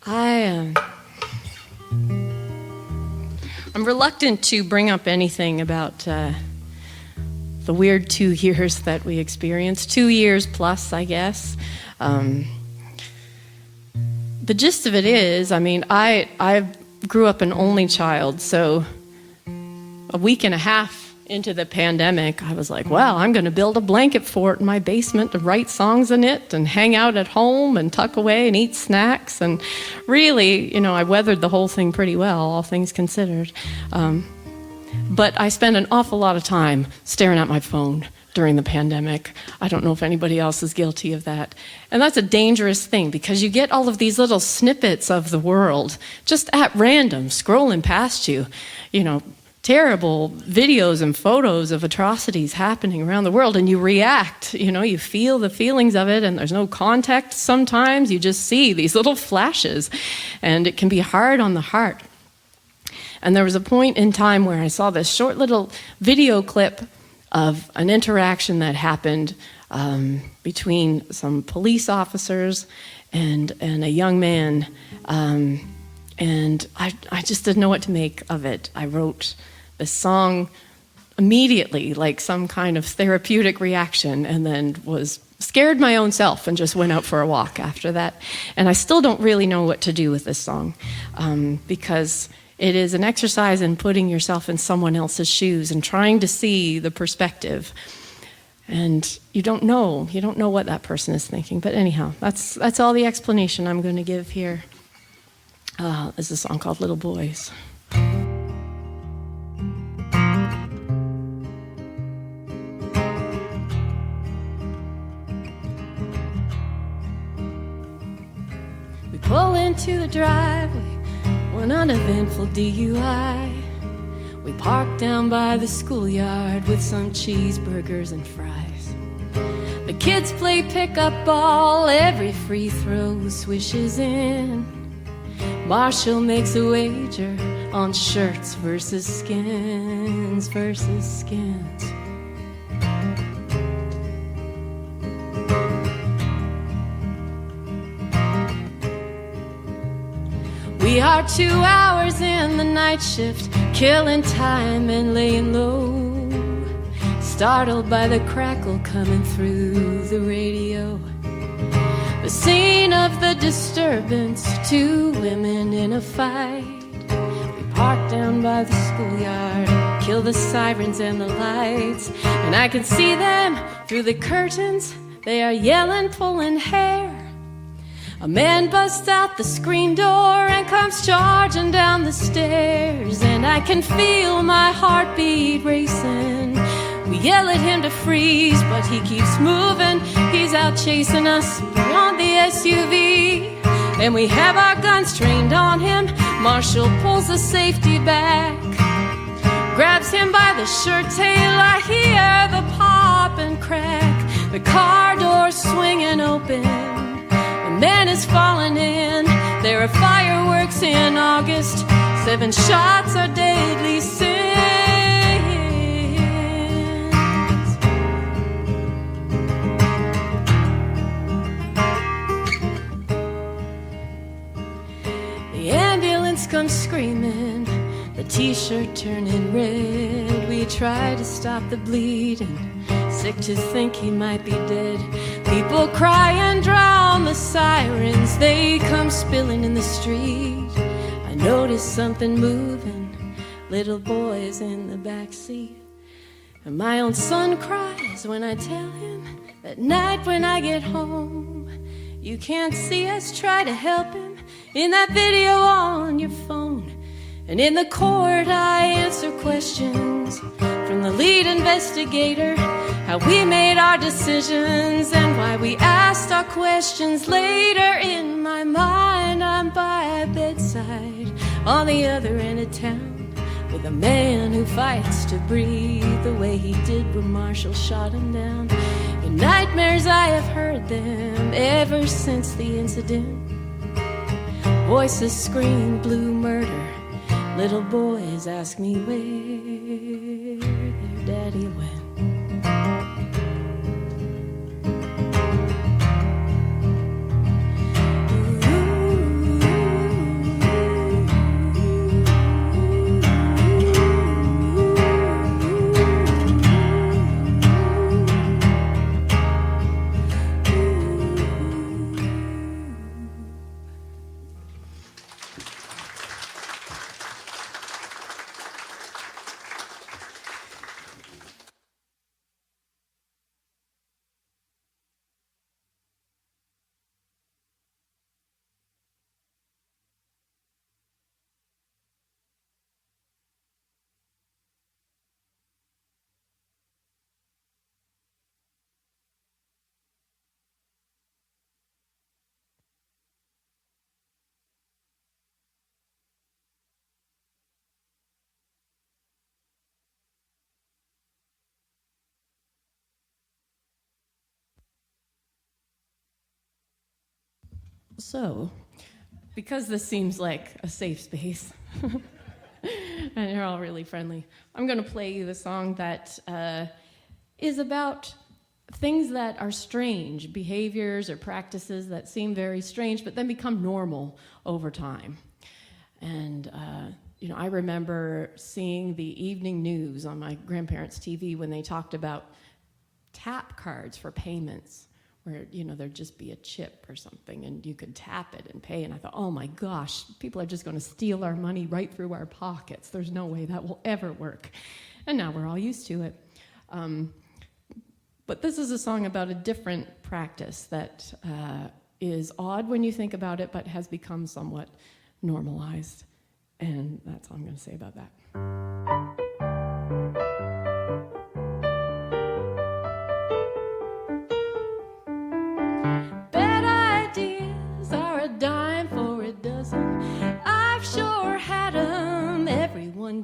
I'm reluctant to bring up anything about the weird 2 years that we experienced. 2 years plus, I guess. The gist of it is, I grew up an only child, so a week and a half into the pandemic, I was like, well, I'm going to build a blanket fort in my basement to write songs in it and hang out at home and tuck away and eat snacks. And really, I weathered the whole thing pretty well, all things considered. But I spent an awful lot of time staring at my phone during the pandemic. I don't know if anybody else is guilty of that. And that's a dangerous thing because you get all of these little snippets of the world just at random, scrolling past you, terrible videos and photos of atrocities happening around the world, and you react, you feel the feelings of it, and there's no context sometimes. You just see these little flashes, and it can be hard on the heart. And there was a point in time where I saw this short little video clip of an interaction that happened between some police officers and a young man, and I just didn't know what to make of it. I wrote the song immediately, like some kind of therapeutic reaction, and then was scared my own self and just went out for a walk after that. And I still don't really know what to do with this song because it is an exercise in putting yourself in someone else's shoes and trying to see the perspective. And you don't know what that person is thinking. But anyhow, that's all the explanation I'm going to give here. There's a song called Little Boys. We pull into the driveway, one uneventful DUI. We park down by the schoolyard with some cheeseburgers and fries. The kids play pickup ball, every free throw swishes in. Marshall makes a wager on shirts versus skins versus skins. We are 2 hours in the night shift, killing time and laying low, startled by the crackle coming through the radio. The scene of the disturbance, 2 women in a fight. We park down by the schoolyard, kill the sirens and the lights, and I can see them through the curtains. They are yelling, pulling hair. A man busts out the screen door and comes charging down the stairs, and I can feel my heartbeat racing. We yell at him to freeze, but he keeps moving. He's out chasing us beyond the SUV, and we have our guns trained on him. Marshall pulls the safety back, grabs him by the shirt tail. I hear the pop and crack, the car door swinging open. The man is falling in. There are fireworks in August. 7 shots are deadly sins. The ambulance comes screaming, the t-shirt turning red. We try to stop the bleeding, sick to think he might be dead. People cry and drown the sirens, they come spilling in the street. I notice something moving, little boys in the back seat. And my own son cries when I tell him that night when I get home, you can't see us, try to help him in that video on your phone. And in the court I answer questions from the lead investigator, how we made our decisions and why we asked our questions. Later in my mind I'm by a bedside on the other end of town with a man who fights to breathe the way he did when Marshall shot him down. In nightmares I have heard them ever since the incident. Voices scream blue murder, little boys ask me where their daddy went. So, because this seems like a safe space, and you're all really friendly, I'm going to play you the song that is about things that are strange, behaviors or practices that seem very strange, but then become normal over time. And, I remember seeing the evening news on my grandparents' TV when they talked about tap cards for payments, where, there'd just be a chip or something and you could tap it and pay. And I thought, oh my gosh, people are just going to steal our money right through our pockets. There's no way that will ever work. And now we're all used to it. But this is a song about a different practice that is odd when you think about it, but has become somewhat normalized. And that's all I'm going to say about that.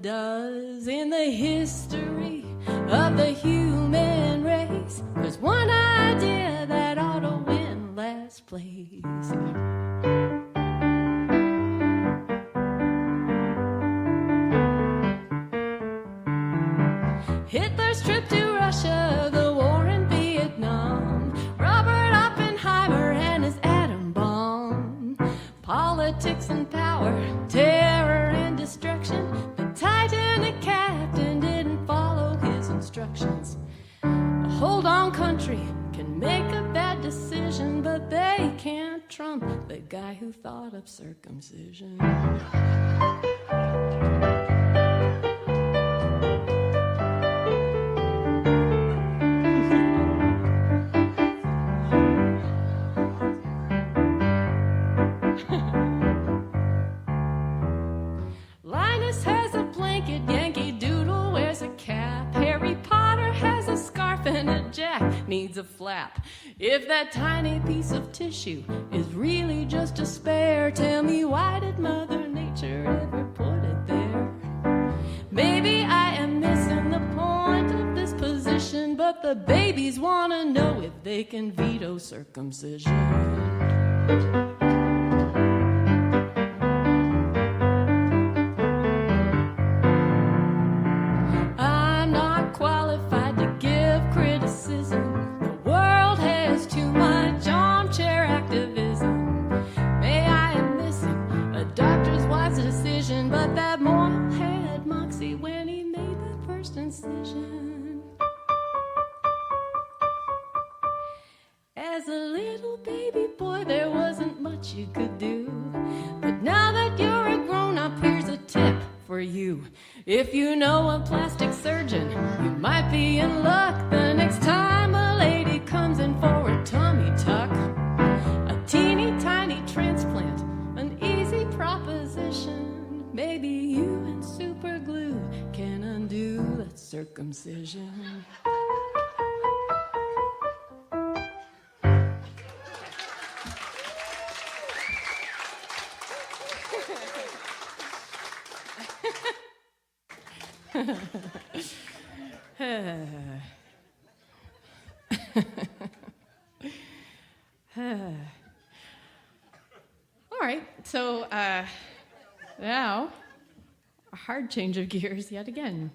Does in the history of the human race. There's one wrong country can make a bad decision, but they can't trump the guy who thought of circumcision. Linus has a blanket, Yankee Doodle wears a cap, Harry Potter has a scarf, and a Jack needs a flap. If that tiny piece of tissue is really just a spare, tell me, why did Mother Nature ever put it there? Maybe I am missing the point of this position, but the babies want to know if they can veto circumcision. But that moral had moxie when he made that first incision. As a little baby boy, there wasn't much you could do. But now that you're a grown-up, here's a tip for you. If you know a plastic surgeon, you might be in luck the next time a lady comes in for a tummy tuck. A teeny tiny transplant, an easy proposition. Maybe you and super glue can undo that circumcision. All right, so now, a hard change of gears yet again.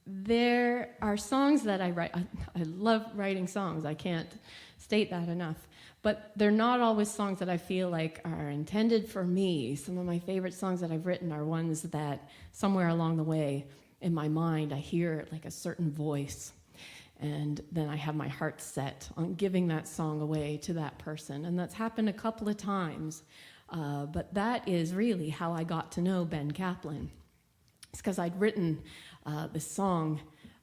There are songs that I write. I love writing songs. I can't state that enough. But they're not always songs that I feel like are intended for me. Some of my favorite songs that I've written are ones that somewhere along the way in my mind I hear like a certain voice. And then I have my heart set on giving that song away to that person. And that's happened a couple of times. But that is really how I got to know Ben Kaplan. It's because I'd written this song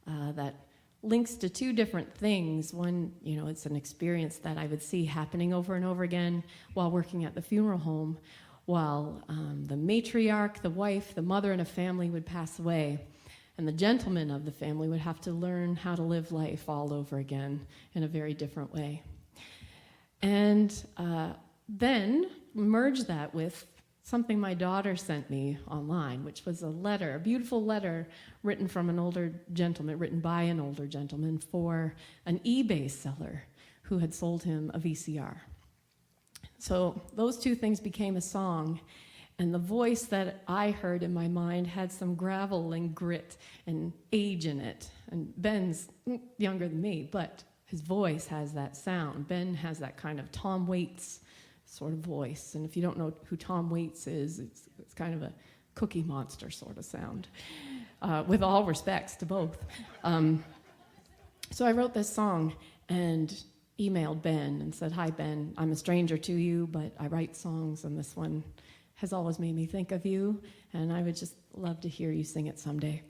that links to two different things. One, it's an experience that I would see happening over and over again while working at the funeral home, while the matriarch, the wife, the mother in a family would pass away, and the gentleman of the family would have to learn how to live life all over again in a very different way. And then merge that with something my daughter sent me online, which was a letter, a beautiful letter written by an older gentleman for an eBay seller who had sold him a VCR. So those two things became a song, and the voice that I heard in my mind had some gravel and grit and age in it. And Ben's younger than me, but his voice has that sound. Ben has that kind of Tom Waits sort of voice. And if you don't know who Tom Waits is, it's kind of a Cookie Monster sort of sound, with all respects to both. So I wrote this song and emailed Ben and said, "Hi, Ben, I'm a stranger to you, but I write songs, and this one has always made me think of you, and I would just love to hear you sing it someday."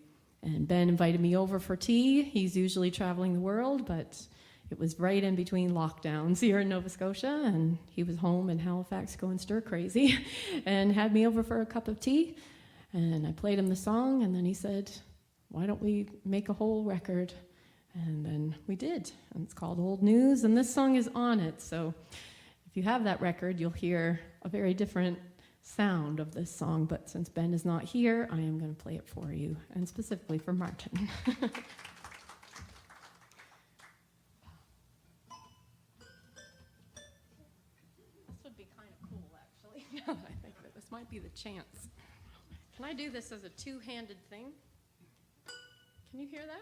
And Ben invited me over for tea. He's usually traveling the world, but it was right in between lockdowns here in Nova Scotia, and he was home in Halifax going stir crazy and had me over for a cup of tea. And I played him the song, and then he said, "Why don't we make a whole record?" And then we did, and it's called Old News, and this song is on it. So if you have that record, you'll hear a very different sound of this song, but since Ben is not here, I am going to play it for you, and specifically for Martin. I think that this might be the chance. Can I do this as a two-handed thing? Can you hear that?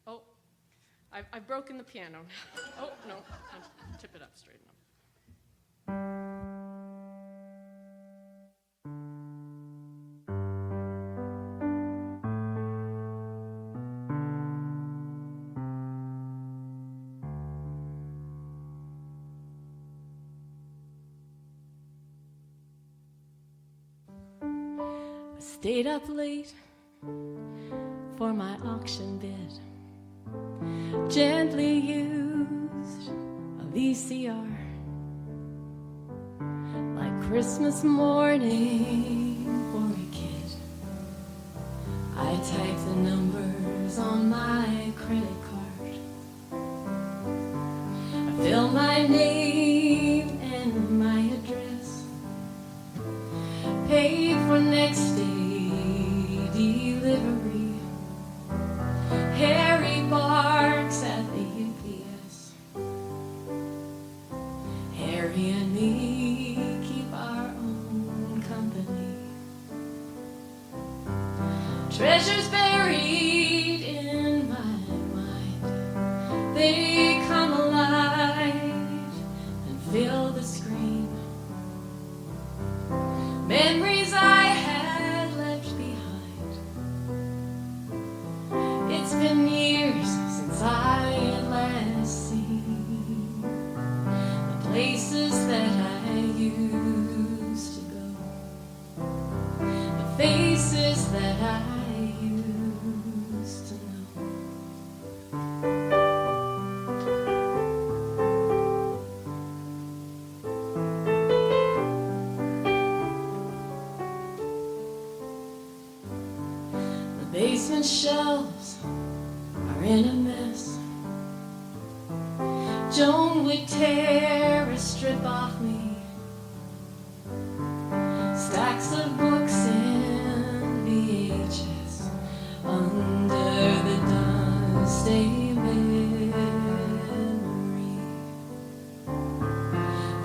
Oh, I've broken the piano. Oh, no, I'll tip it up, straighten up. stayed up late for my auction bid. Gently used a VCR like Christmas morning for a kid. I typed the numbers on my credit card. I filled my name and my address. Paid for next day delivery. Harry barks at the UPS. Harry and me keep our own company. Treasures buried in my mind, they come alive and fill the screen. Memories I had left behind. It's been years since I had last seen the places that I used to go, the faces that I used to know. The basement shelves are in a mess. Joan would tear a strip off me. Stacks of books and VHS under the dusty memory.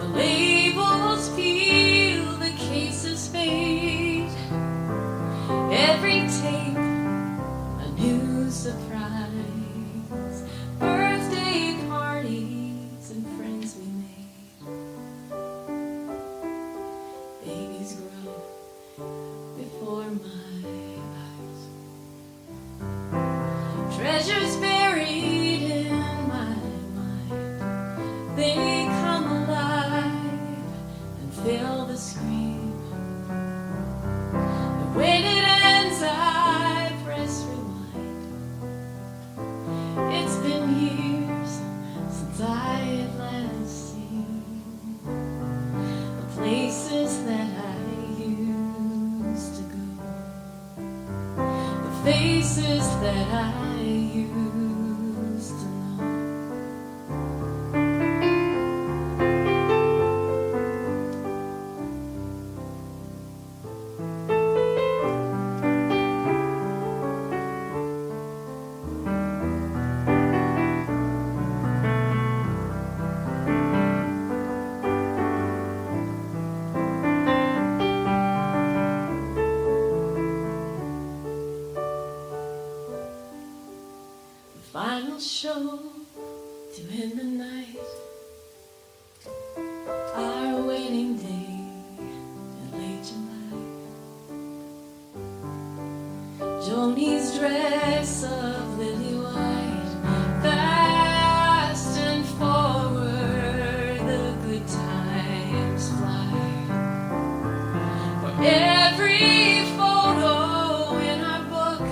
The labels peel, the cases fade. Every tape a new surprise. Birthday parties and friends we made. Babies grow before my eyes. Treasures buried in my mind, they come alive and fill the screen. And when it ends, I press rewind. It's been years since I had last seen the places that I used to go, the faces that I used to know. The final show to end the night, our wedding day in late July. Joni's dress of lily white, fast and forward the good times fly. For every photo in our book,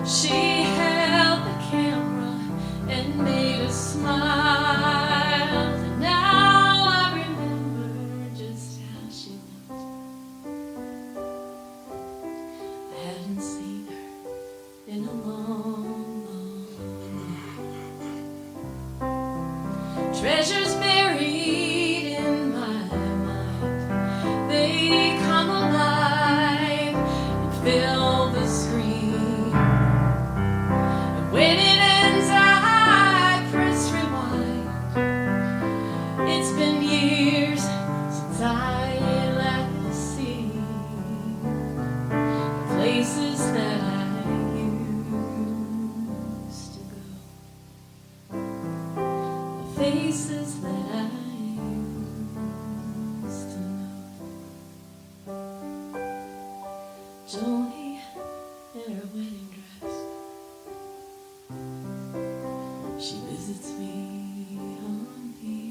she held the camera and made us smile. And now I remember just how she looked. I hadn't seen her in a long, long time. Treasures buried in my mind, they come alive and fill the screen. And when it ends, I press rewind. It's been years since I last seen the places that I used to go, the faces that I used to know. Joni in her wedding dress, she visits me on VHS.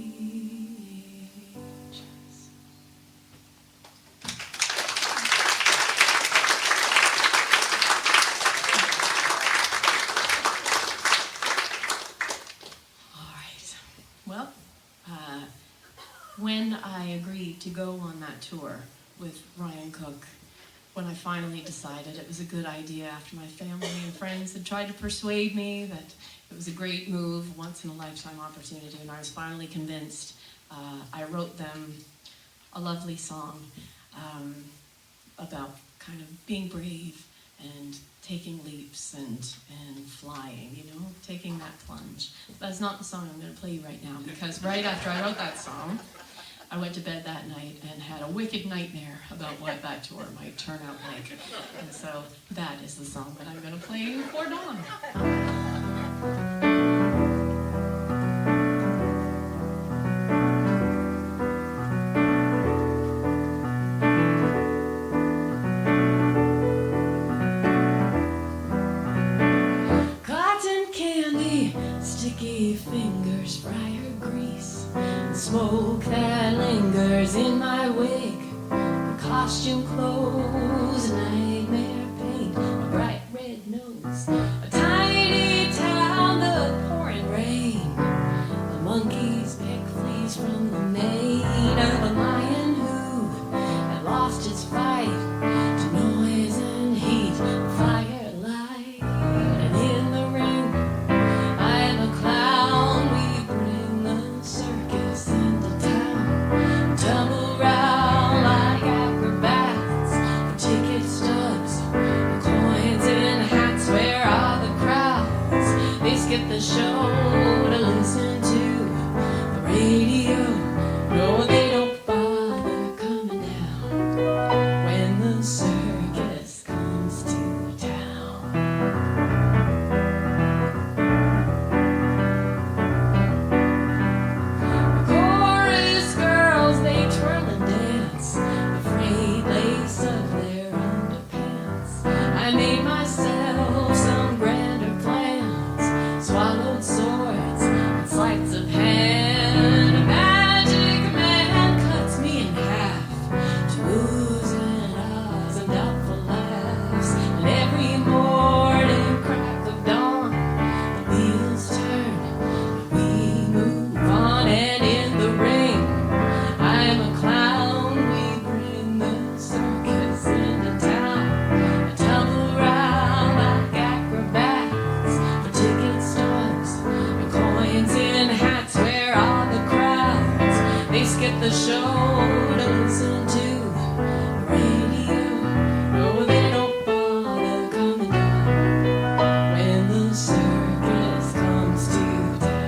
that tour with Ryan Cook when I finally decided it was a good idea after my family and friends had tried to persuade me that it was a great move, once-in-a-lifetime opportunity, and I was finally convinced. I wrote them a lovely song about kind of being brave and taking leaps and flying, you know, taking that plunge. That's not the song I'm going to play you right now, because right after I wrote that song, I went to bed that night and had a wicked nightmare about what that tour might turn out like. And so that is the song that I'm going to play you for Dawn. Sticky fingers, fryer grease, and smoke that lingers in my wig, costume clothes, nightmare paint, a bright red nose, a tiny town, the pouring rain, the monkeys pick fleas from the mane of a lion who had lost his fight to noise and heat, firelight, and in the ring I'm a clown. We bring the circus into town, tumble round like acrobats for ticket stubs, coins and hats. Where are the crowds? They skip the show to listen to the radio. No, they don't bother coming down when the circus comes to town. Chorus girls, they twirl and dance, afraid lace of their underpants. I made myself some grander plans, swallowed swords and sleights of hand. A magic man cuts me in half to oohs and ahs and doubtful laughs. And every morning crack of dawn, the wheels turn and we move on. And in the ring, I'm a clown. We bring the circus into town, tumble round like acrobats for ticket stubs and coins in hats. Where are the crowds? They skip the show to listen to the radio. No, they don't bother coming down when the circus comes to town.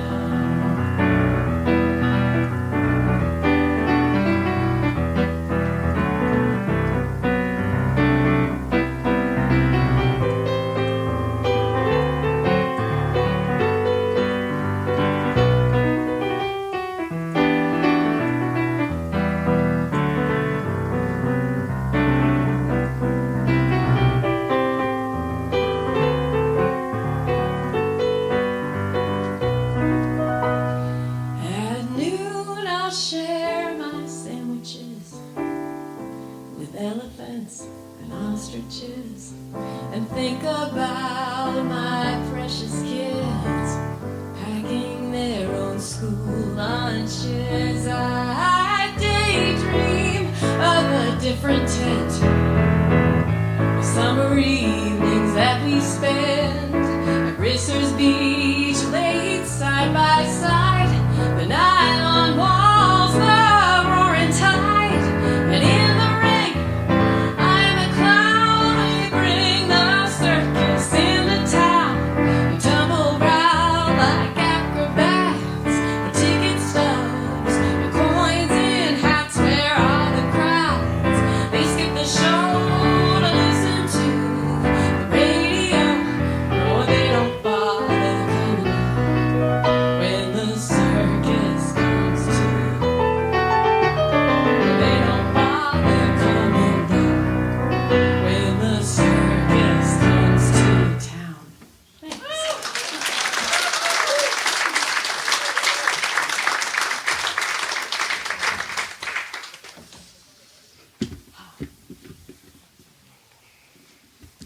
At noon I'll share my sandwiches with elephants and ostriches, and think about my precious kids packing their own school lunches. I daydream of a different tent, summer evenings that we spend at Risser's Beach, laid side by side, the nylon walls, the roaring tide. And in the ring, I'm a clown. We bring the circus into town, we tumble round like acrobats for ticket stubs and coins in hats. Where are the crowds? They skip the show to listen to the radio. No, they don't bother coming down when the circus comes to. They don't bother coming down when the circus comes to town. Thanks.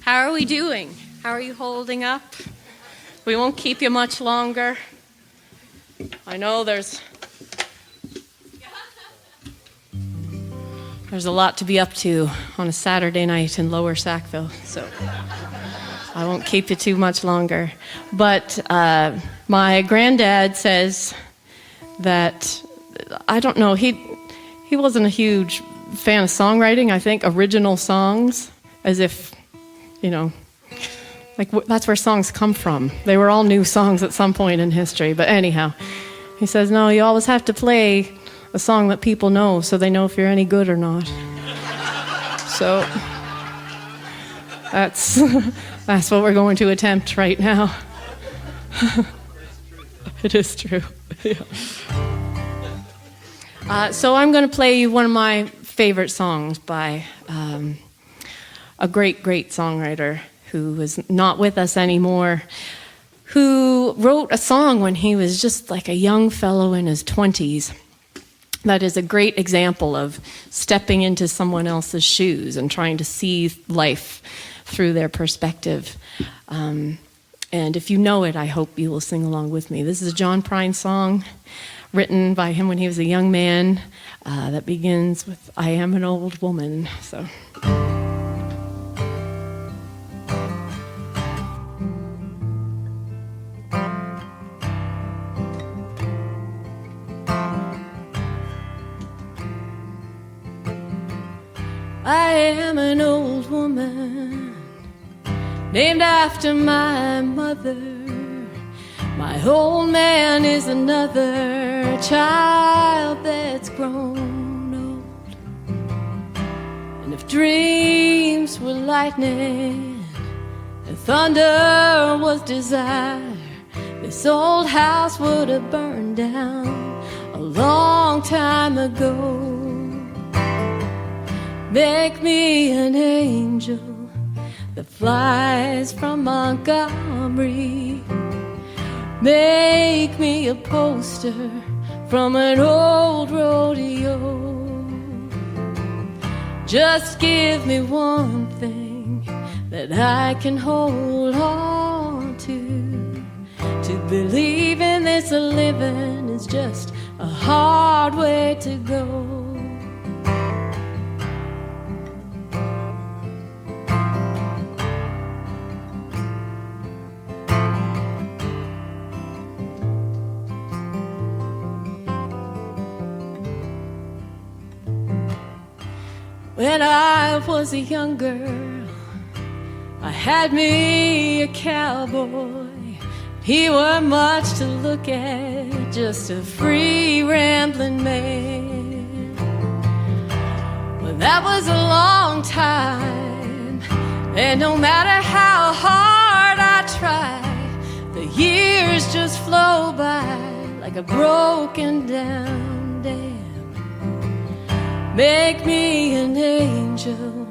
How are we doing? How are you holding up? We won't keep you much longer. I know there's There's a lot to be up to on a Saturday night in Lower Sackville, so I won't keep you too much longer. But my granddad says that, I don't know, he wasn't a huge fan of songwriting. I think original songs, as if, you know, like that's where songs come from. They were all new songs at some point in history. But anyhow, he says, no, you always have to play a song that people know so they know if you're any good or not. So that's what we're going to attempt right now. It is true. Yeah. So I'm going to play you one of my favorite songs by a great, great songwriter who is not with us anymore, who wrote a song when he was just like a young fellow in his 20s. That is a great example of stepping into someone else's shoes and trying to see life through their perspective. And if you know it, I hope you will sing along with me. This is a John Prine song written by him when he was a young man that begins with, I am an old woman. So. I am an old woman, named after my mother. My old man is another child that's grown old. And if dreams were lightning and thunder was desire, this old house would have burned down a long time ago. Make me an angel that flies from Montgomery. Make me a poster from an old rodeo. Just give me one thing that I can hold on to. To believe in this living is just a hard way to go. When I was a young girl, I had me a cowboy. He were much to look at, just a free rambling man. Well, that was a long time, and no matter how hard I try, the years just flow by like a broken down dam. Make me an angel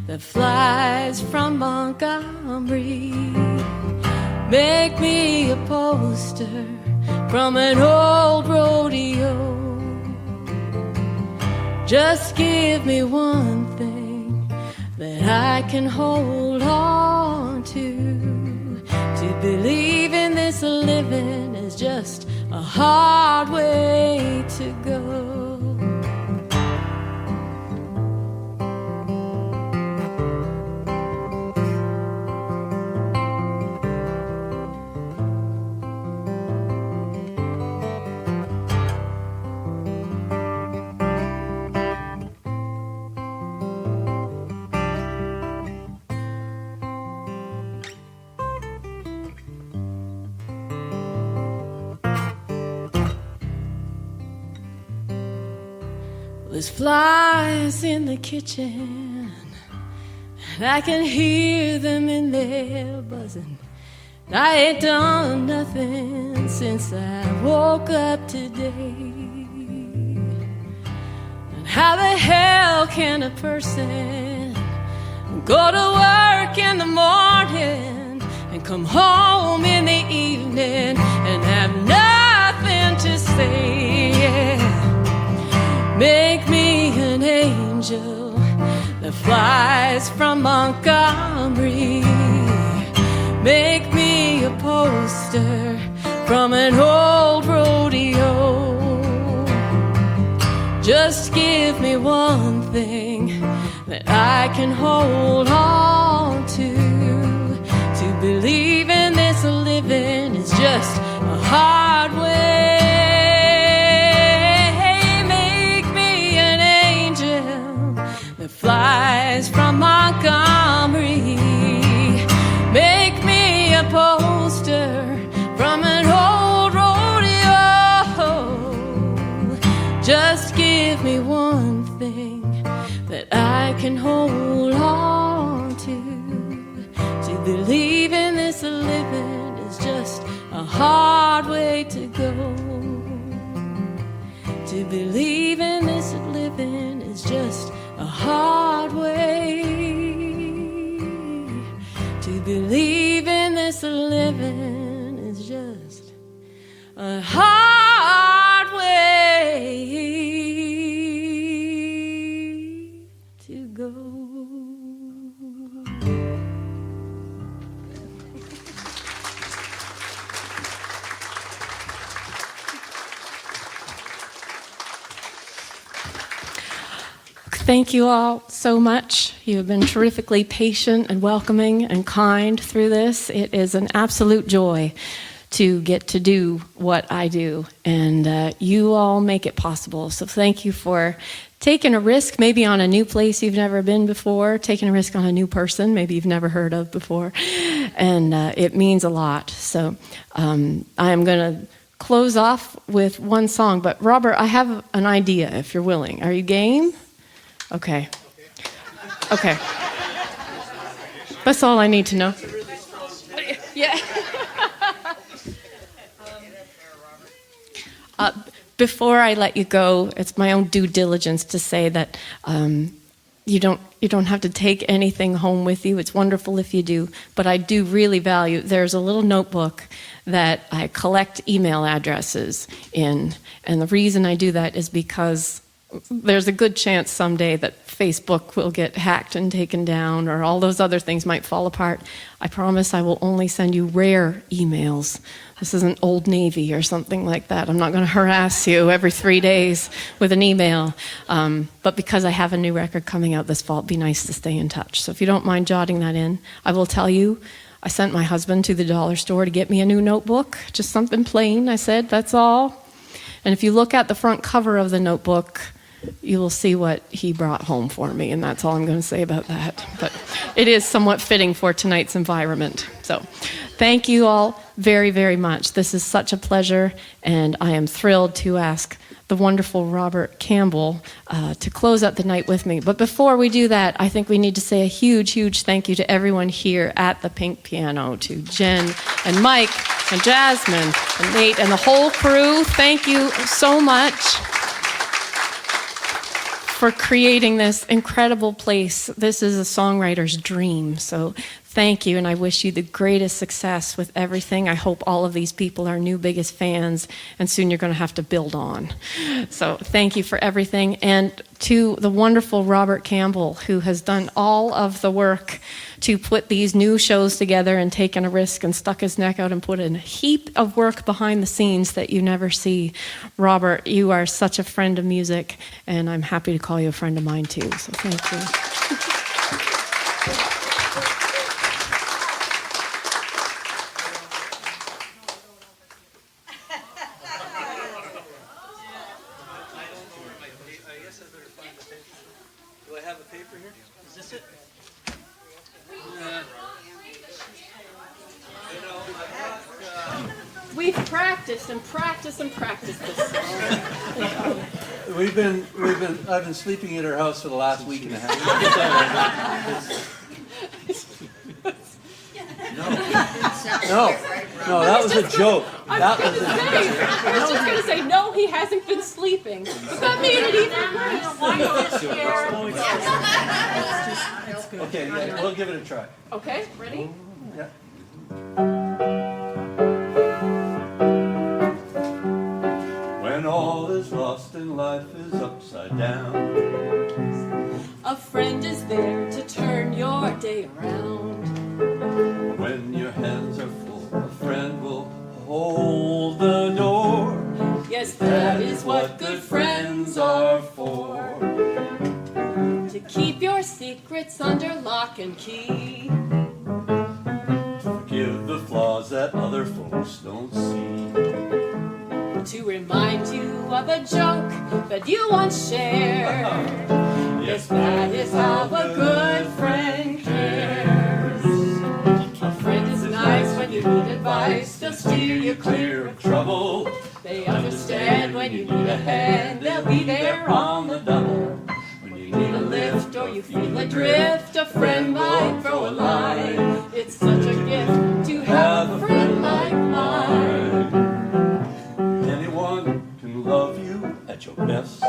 that flies from Montgomery. Make me a poster from an old rodeo. Just give me one thing that I can hold on to. To believe in this living is just a hard way to go. There's flies in the kitchen, and I can hear them in there buzzing. I ain't done nothing since I woke up today. And how the hell can a person go to work in the morning and come home in the evening and have nothing to say? Make me an angel that flies from Montgomery. Make me a poster from an old rodeo. Just give me one thing that I can hold on to. To believe in this living is just a hard way. Make me an angel that flies from Montgomery. Make me a poster from an old rodeo. Just give me one thing that I can hold on to. To believe in this living is just a hard way to go. To believe in this living is just a hard way. To believe in this living is just a hard way to go. Thank you all so much. You have been terrifically patient and welcoming and kind through this. It is an absolute joy to get to do what I do, and you all make it possible. So thank you for taking a risk, maybe on a new place you've never been before, taking a risk on a new person maybe you've never heard of before, and it means a lot. So I am going to close off with one song, but Robert, I have an idea if you're willing. Are you game? Okay. That's all I need to know. Yeah. Before I let you go, it's my own due diligence to say that you don't have to take anything home with you. It's wonderful if you do, but I do really value. There's a little notebook that I collect email addresses in, and the reason I do that is because there's a good chance someday that Facebook will get hacked and taken down, or all those other things might fall apart. I promise I will only send you rare emails. This isn't Old Navy or something like that. I'm not going to harass you every 3 days with an email. But because I have a new record coming out this fall, it'd be nice to stay in touch. So if you don't mind jotting that in, I will tell you, I sent my husband to the dollar store to get me a new notebook, just something plain. I said, that's all. And if you look at the front cover of the notebook, you will see what he brought home for me, and that's all I'm going to say about that. But it is somewhat fitting for tonight's environment. So thank you all very, very much. This is such a pleasure, and I am thrilled to ask the wonderful Robert Campbell to close out the night with me. But before we do that, I think we need to say a huge, huge thank you to everyone here at the Pink Piano, to Jen and Mike and Jasmine and Nate and the whole crew. Thank you so much for creating this incredible place. This is a songwriter's dream. So thank you, and I wish you the greatest success with everything. I hope all of these people are new biggest fans, and soon you're going to have to build on. So thank you for everything. And to the wonderful Robert Campbell, who has done all of the work to put these new shows together and taken a risk and stuck his neck out and put in a heap of work behind the scenes that you never see. Robert, you are such a friend of music, and I'm happy to call you a friend of mine too. So thank you. We've practiced and practiced and practiced this song.
I've been sleeping at her house for the last week and a half. No, that was a joke.
I was just going to say, no, he hasn't been sleeping. But that made it even worse.
Okay, yeah, we'll give it a try.
Okay, ready?
Yeah. When all is lost and life is upside down,
a friend is there to turn your day around.
when your hands are full, a friend will hold the door.
Yes, that is what good friends are for. To keep your secret
flaws that other folks don't see.
To remind you of a joke that you once shared. Yes, that is how a good friend cares. A friend is nice when you need advice, they'll steer you clear of trouble. They understand when you need a hand, they'll be there on the double. When you need a lift or you feel adrift, a friend might throw a line. It's such a gift to have a friend like mine.
Anyone can love you at your best,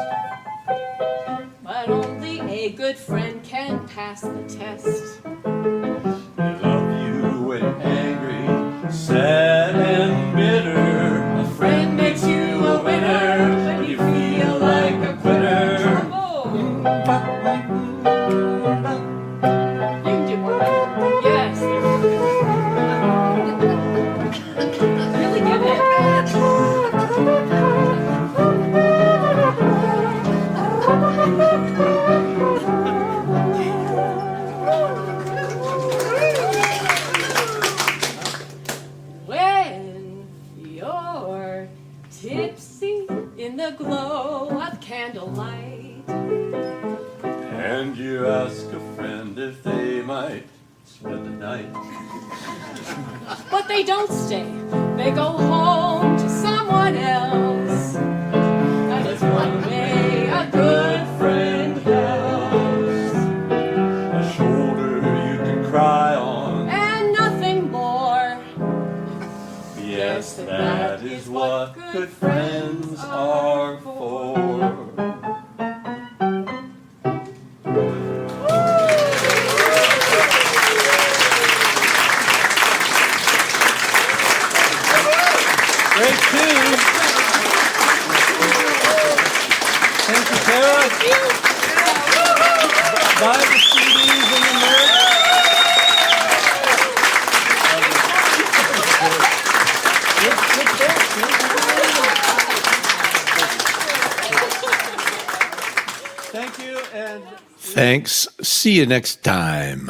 but only a good friend can pass the test.
they love you when you're angry, sad and bitter. A friend makes you a winner when you feel like a quitter.
You can do one. Yes. Really give it. When you're tipsy in the glow of candlelight,
And you ask a friend if they might spend the night.
but they don't stay. They go home to someone else. That is one way a good friend helps.
A shoulder you can cry on.
And nothing more.
Yes, that is what good friends are for. Great tune. Thank you, Terra. Buy the CDs and the merch. Thank you and thanks. See you next time.